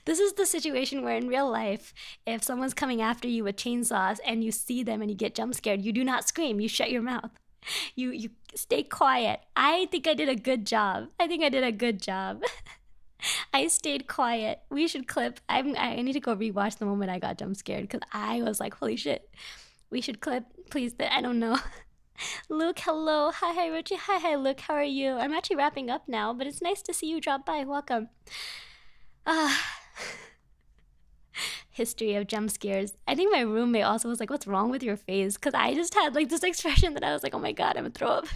This is the situation where in real life, if someone's coming after you with chainsaws and you see them and you get jump scared, you do not scream. You shut your mouth. You stay quiet. I think I did a good job. I stayed quiet. We should clip. I need to go rewatch the moment I got jump scared because I was like, holy shit. We should clip. Please, I don't know. Luke, hello. Hi, Richie. Hi, Luke. How are you? I'm actually wrapping up now, but it's nice to see you drop by. Welcome. History of jump scares. I think my roommate also was like, what's wrong with your face? Because I just had like this expression that I was like, oh my god, I'm gonna throw up.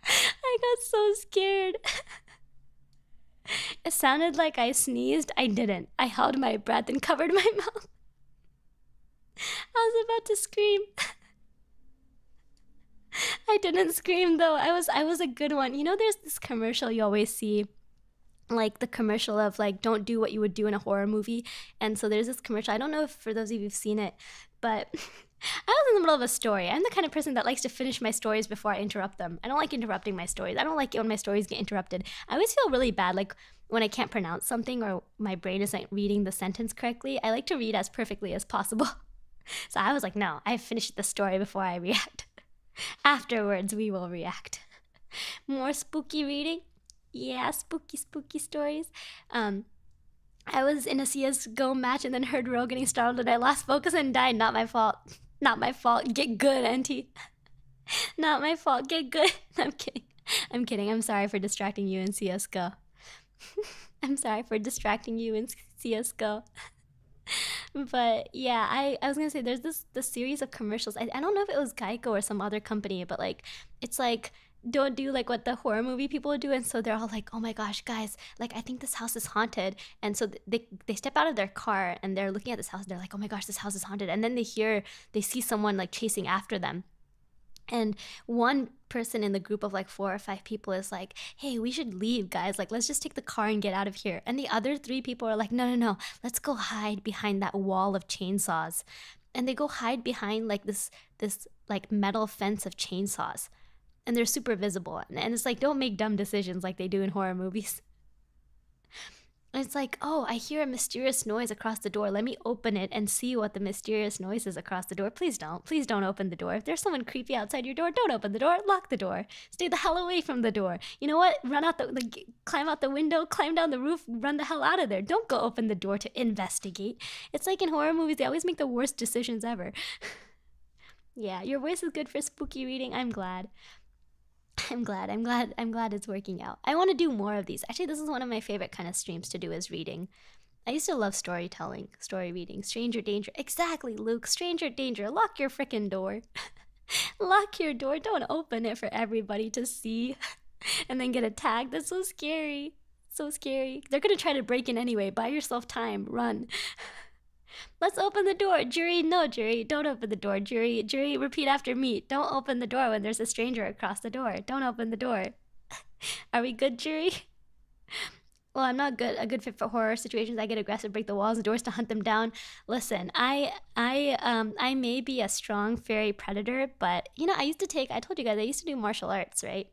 I got so scared. It sounded like I sneezed. I didn't. I held my breath and covered my mouth. I was about to scream. I didn't scream though. I was a good one. You know, there's this commercial you always see, like the commercial of like don't do what you would do in a horror movie. And so there's this commercial. I don't know if for those of you who've seen it, but I was in the middle of a story. I'm the kind of person that likes to finish my stories before I interrupt them. I don't like interrupting my stories. I don't like it when my stories get interrupted. I always feel really bad, like when I can't pronounce something or my brain isn't reading the sentence correctly. I like to read as perfectly as possible. So I was like, no, I finished the story before I react. Afterwards, we will react. More spooky reading? Yeah, spooky stories. I was in a CSGO match and then heard Ro getting startled and I lost focus and died. Not my fault. Not my fault. Get good, Auntie. Not my fault. Get good. I'm kidding. I'm kidding. I'm sorry for distracting you in CSGO. I'm sorry for distracting you in CSGO. But yeah, I was gonna say there's this series of commercials. I don't know if it was Geico or some other company, but like it's like don't do like what the horror movie people do, and so they're all like, oh my gosh, guys, like I think this house is haunted, and so they step out of their car and they're looking at this house. And they're like, oh my gosh, this house is haunted, and then they see someone like chasing after them. And one person in the group of like 4 or 5 people is like, hey, we should leave, guys. Like, let's just take the car and get out of here. And the other 3 people are like, no, let's go hide behind that wall of chainsaws. And they go hide behind like this like metal fence of chainsaws. And they're super visible. And it's like, don't make dumb decisions like they do in horror movies. And it's like, oh, I hear a mysterious noise across the door. Let me open it and see what the mysterious noise is across the door. Please don't open the door. If there's someone creepy outside your door, don't open the door. Lock the door. Stay the hell away from the door. You know what? Run out climb out the window, climb down the roof, run the hell out of there. Don't go open the door to investigate. It's like in horror movies, they always make the worst decisions ever. Yeah, your voice is good for spooky reading. I'm glad. I'm glad it's working out. I want to do more of these. Actually, this is one of my favorite kind of streams to do is reading. I used to love storytelling, story reading. Stranger danger. Exactly, Luke. Stranger danger. Lock your frickin' door. Lock your door. Don't open it for everybody to see and then get attacked. That's so scary. So scary. They're going to try to break in anyway. Buy yourself time. Run. Let's open the door. Jury, no, jury. Don't open the door. Jury, repeat after me. Don't open the door when there's a stranger across the door. Don't open the door. Are we good, jury? Well, I'm not a good fit for horror situations. I get aggressive, break the walls and doors to hunt them down. Listen, I may be a strong fairy predator, but you know, I told you guys, I used to do martial arts, right?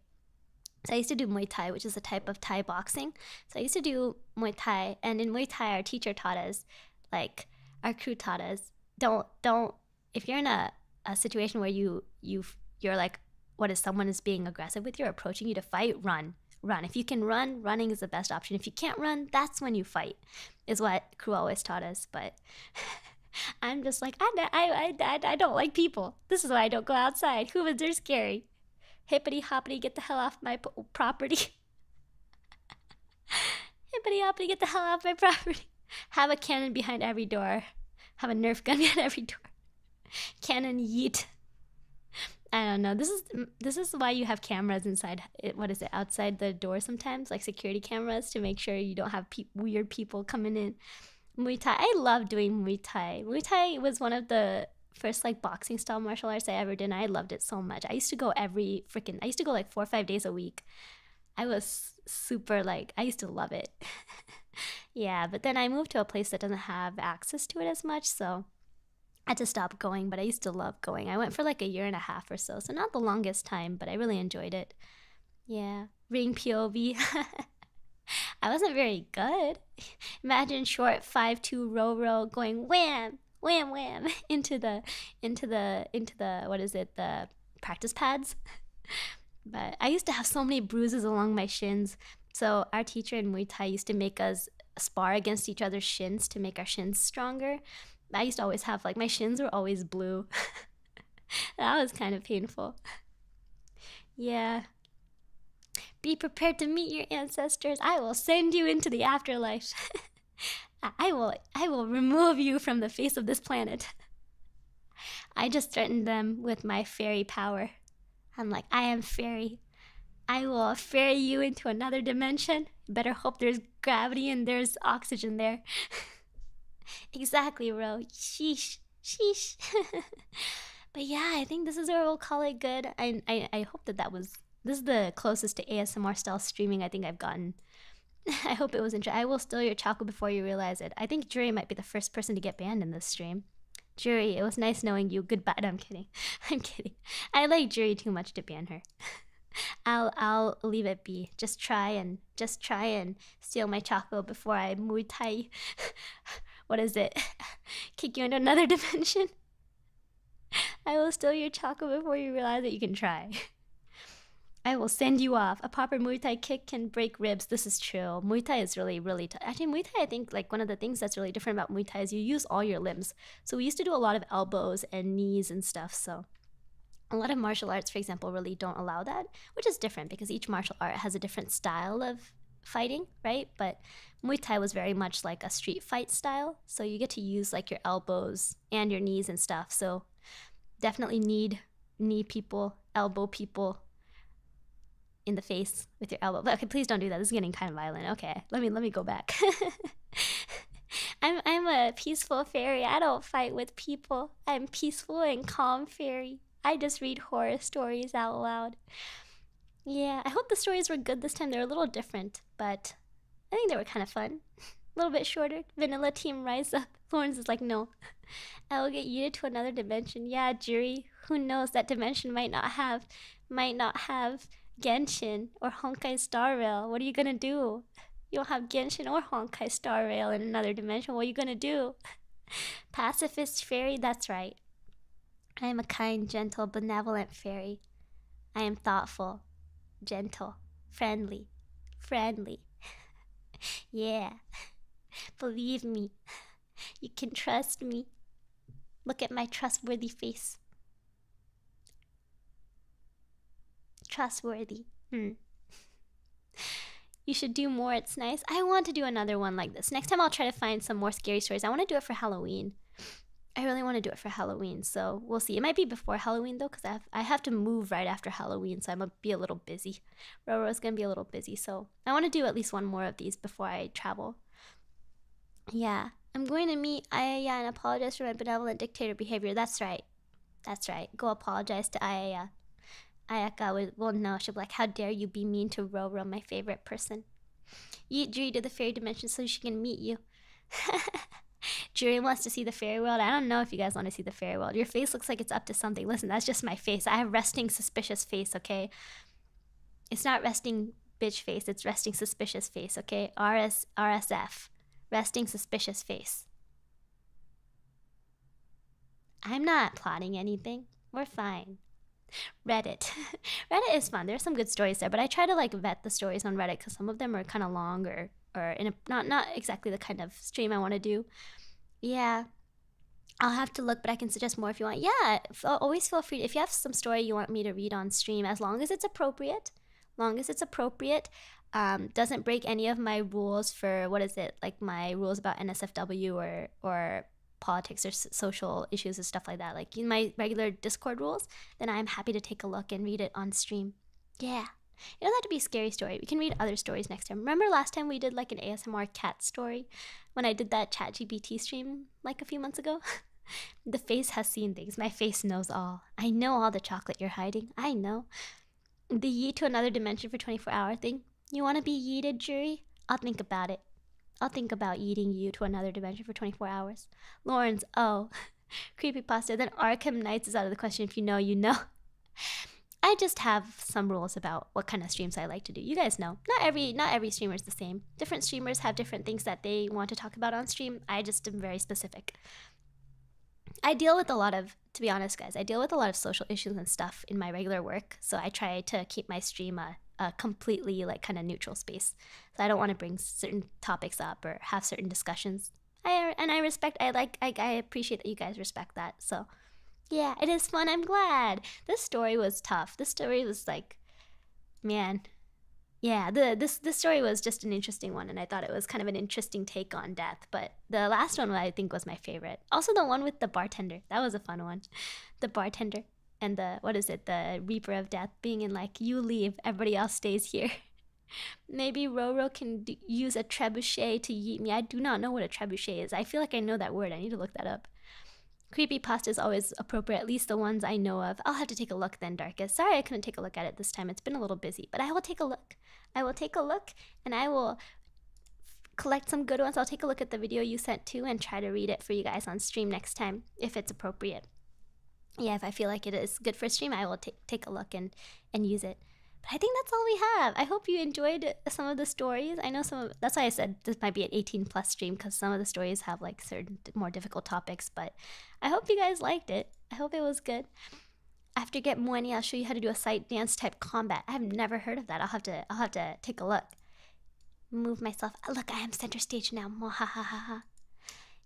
So I used to do Muay Thai, which is a type of Thai boxing. So I used to do Muay Thai, and in Muay Thai, our teacher taught us, like, our crew taught us, don't if you're in a situation where you're like, what is someone is being aggressive with you or approaching you to fight, run. If you can run, running is the best option. If you can't run, that's when you fight, is what crew always taught us. But I'm just like, I don't like people. This is why I don't go outside. Hoovers are scary. Hippity hoppity, get the hell off my property. Hippity hoppity, get the hell off my property. Have a cannon behind every door. Have a Nerf gun behind every door. Cannon yeet. I don't know. This is why you have cameras inside. What is it? Outside the door sometimes, like security cameras, to make sure you don't have weird people coming in. Muay Thai. I love doing Muay Thai. Muay Thai was one of the first like boxing style martial arts I ever did, and I loved it so much. I used to go like 4 or 5 days a week. I was super like, I used to love it. Yeah, but then I moved to a place that doesn't have access to it as much, so I had to stop going, but I used to love going. I went for like a year and a half or so not the longest time, but I really enjoyed it. Yeah, ring POV. I wasn't very good. Imagine short 5'2" row going wham, wham, wham into the what is it, the practice pads. But I used to have so many bruises along my shins. So our teacher in Muay Thai used to make us spar against each other's shins to make our shins stronger. I used to always have, like, my shins were always blue. That was kind of painful. Yeah. Be prepared to meet your ancestors. I will send you into the afterlife. I will remove you from the face of this planet. I just threatened them with my fairy power. I'm like, I am fairy. I will ferry you into another dimension. Better hope there's gravity and there's oxygen there. Exactly, bro. Sheesh. Sheesh. But yeah, I think this is where we'll call it good. I hope that was this is the closest to ASMR style streaming I think I've gotten. I hope it was interesting. I will steal your chocolate before you realize it. I think Jury might be the first person to get banned in this stream. Jury, it was nice knowing you. Goodbye. No, I'm kidding. I'm kidding. I like Jury too much to ban her. I'll leave it be. Just try and steal my chocolate before I Muay Thai. What is it? Kick you into another dimension. I will steal your chocolate before you realize that you can try. I will send you off. A proper Muay Thai kick can break ribs. This is true. Muay Thai is really, really tough. Actually, Muay Thai, I think, like, one of the things that's really different about Muay Thai is you use all your limbs. So we used to do a lot of elbows and knees and stuff. So a lot of martial arts, for example, really don't allow that, which is different because each martial art has a different style of fighting, right? But Muay Thai was very much like a street fight style. So you get to use, like, your elbows and your knees and stuff. So definitely need knee people, elbow people in the face with your elbow. But okay, please don't do that. This is getting kind of violent. Okay, let me go back. I'm a peaceful fairy. I don't fight with people. I'm peaceful and calm fairy. I just read horror stories out loud. Yeah, I hope the stories were good this time. They're a little different, but I think they were kind of fun. A little bit shorter. Vanilla team rise up. Florence is like, no. I will get yeeted to another dimension. Yeah, Jury. Who knows? That dimension might not have Genshin or Honkai Star Rail. What are you gonna do? You don't have Genshin or Honkai Star Rail in another dimension. What are you gonna do? Pacifist fairy? That's right. I am a kind, gentle, benevolent fairy. I am thoughtful, gentle, friendly. Yeah. Believe me. You can trust me. Look at my trustworthy face. Trustworthy. You should do more. It's nice. I want to do another one like this. Next time I'll try to find some more scary stories. I want to do it for Halloween. I really want to do it for Halloween, so we'll see. It might be before Halloween though, because I have to move right after Halloween, so I'm gonna be a little busy. Roro's gonna be a little busy, so I want to do at least one more of these before I travel. Yeah, I'm going to meet Ayaya and apologize for my benevolent dictator behavior. That's right. Go apologize to Ayaya. Ayaka will know. She'll be like, how dare you be mean to Roro, my favorite person. Yeet Jury to the fairy dimension so she can meet you. Jury wants to see the fairy world. I don't know if you guys want to see the fairy world. Your face looks like it's up to something. Listen, that's just my face. I have resting suspicious face, okay? It's not resting bitch face. It's resting suspicious face, okay? RSF. Resting suspicious face. I'm not plotting anything. We're fine. Reddit. Reddit is fun. There's some good stories there, but I try to like vet the stories on Reddit because some of them are kind of long or in a, not exactly the kind of stream I want to do. Yeah, I'll have to look, but I can suggest more if you want. Yeah, always feel free. If you have some story you want me to read on stream, as long as it's appropriate, doesn't break any of my rules for, what is it, like my rules about NSFW or politics or social issues and stuff like that, like in my regular Discord rules, then I'm happy to take a look and read it on stream. Yeah. It doesn't have to be a scary story. We can read other stories next time. Remember last time we did like an ASMR cat story when I did that ChatGPT stream like a few months ago? The face has seen things. My face knows all. I know all the chocolate you're hiding. I know. The yeet to another dimension for 24-hour thing. You want to be yeeted, Jury? I'll think about it. I'll think about eating you to another dimension for 24 hours. Lawrence, oh. Creepypasta, then Arkham Knights is out of the question. If you know, you know. I just have some rules about what kind of streams I like to do. You guys know. Not every streamer is the same. Different streamers have different things that they want to talk about on stream. I just am very specific. I deal with a lot of, to be honest, guys, I deal with a lot of social issues and stuff in my regular work. So I try to keep my stream a completely like kind of neutral space. So I don't want to bring certain topics up or have certain discussions. I appreciate that you guys respect that. So yeah, it is fun. I'm glad. This story was tough. This story was like, man. Yeah, this story was just an interesting one, and I thought it was kind of an interesting take on death. But the last one I think was my favorite. Also the one with the bartender. That was a fun one. The bartender and the, what is it, the Reaper of Death being in like, you leave, everybody else stays here. Maybe Roro can use a trebuchet to yeet me. I do not know what a trebuchet is. I feel like I know that word. I need to look that up. Creepypasta is always appropriate, at least the ones I know of. I'll have to take a look then, Darkest. Sorry I couldn't take a look at it this time. It's been a little busy, but I will take a look. I will take a look, and I will collect some good ones. I'll take a look at the video you sent too and try to read it for you guys on stream next time, if it's appropriate. Yeah, if I feel like it is good for stream, I will take a look and use it. But I think that's all we have. I hope you enjoyed some of the stories. I know that's why I said this might be an 18+ stream, because some of the stories have like certain more difficult topics, but I hope you guys liked it. I hope it was good. After get money, I'll show you how to do a sight dance type combat. I've never heard of that. I'll have to take a look. Move myself. Look, I am center stage now. Mwahahaha.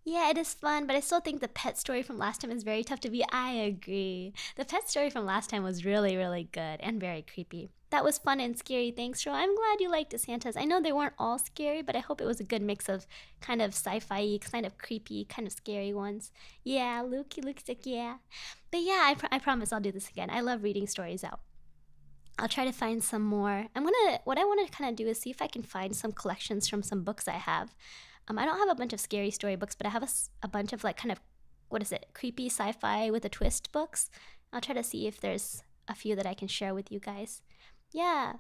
Yeah, it is fun, but I still think the pet story from last time is very tough to beat. I agree. The pet story from last time was really, really good and very creepy. That was fun and scary. Thanks, Ro. I'm glad you liked it, Santas. I know they weren't all scary, but I hope it was a good mix of kind of sci-fi, kind of creepy, kind of scary ones. Yeah, Lukey's like, yeah. But yeah, I promise I'll do this again. I love reading stories out. I'll try to find some more. What I want to kind of do is see if I can find some collections from some books I have. I don't have a bunch of scary story books, but I have a bunch of like kind of, creepy sci-fi with a twist books. I'll try to see if there's a few that I can share with you guys. Yeah.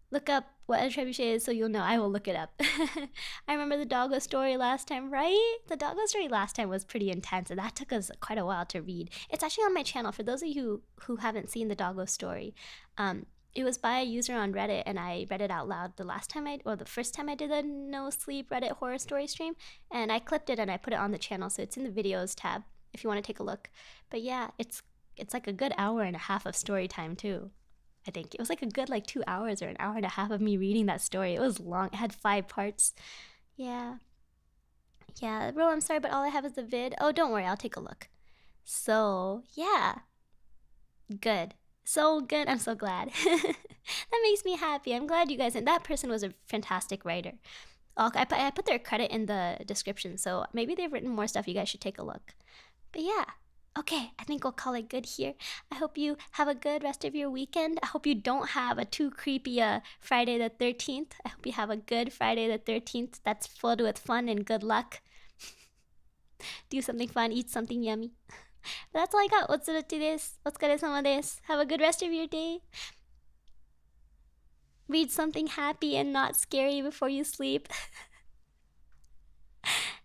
Look up what a trebuchet is so you'll know. I will look it up. I remember the doggo story last time, right? The doggo story last time was pretty intense, and that took us quite a while to read. It's actually on my channel for those of you who haven't seen the doggo story. It was by a user on Reddit, and I read it out loud the first time I did a no sleep Reddit horror story stream, and I clipped it and I put it on the channel, so it's in the videos tab if you want to take a look. But yeah, it's like a good hour and a half of story time too. I think it was like a good 2 hours or an hour and a half of me reading that story. It was long. It had 5 parts. Yeah, bro, I'm sorry, but all I have is the vid. Oh, don't worry, I'll take a look. So yeah, good. So good. I'm so glad. That makes me happy. I'm glad you guys, and that person was a fantastic writer. I put their credit in the description, so maybe they've written more stuff. You guys should take a look. But yeah, okay, I think we'll call it good here. I hope you have a good rest of your weekend. I hope you don't have a too creepy Friday the 13th. I hope you have a good Friday the 13th that's filled with fun and good luck. Do something fun, eat something yummy. But that's all I got. Otsuruchi desu. Otsukare-sama desu. Have a good rest of your day. Read something happy and not scary before you sleep.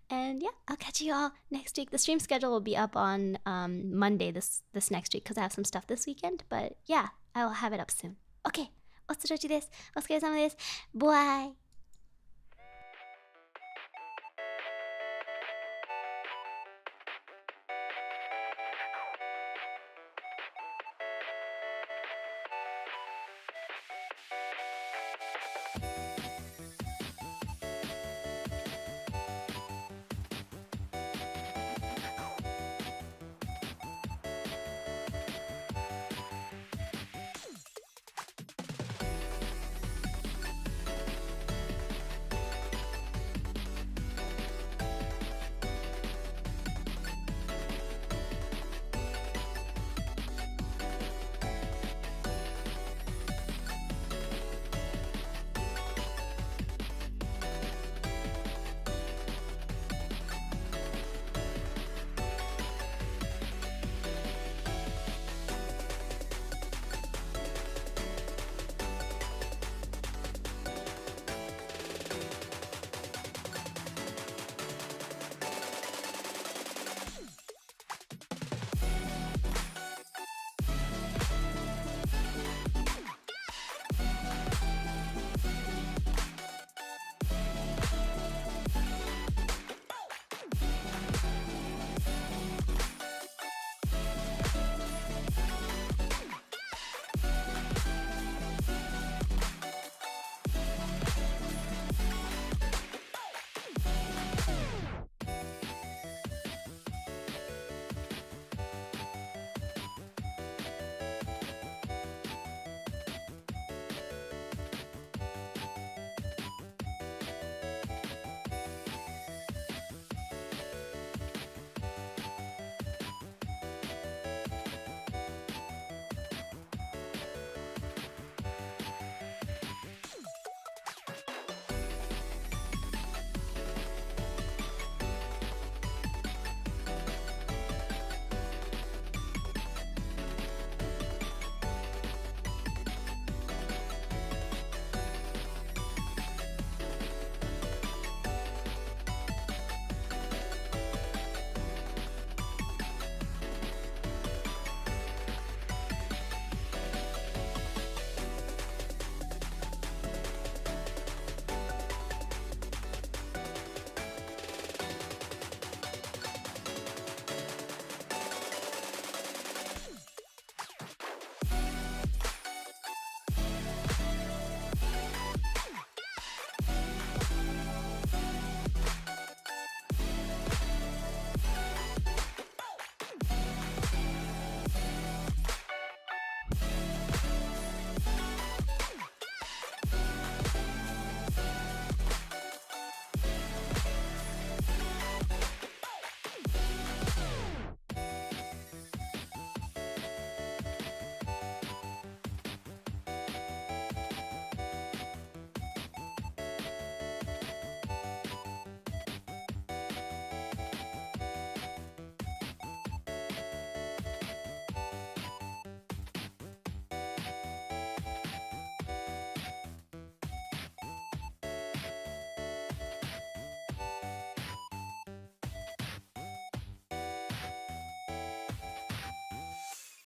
And yeah, I'll catch you all next week. The stream schedule will be up on Monday this next week because I have some stuff this weekend. But yeah, I will have it up soon. Okay. Otsuruchi desu. Otsukare-sama desu. Bye.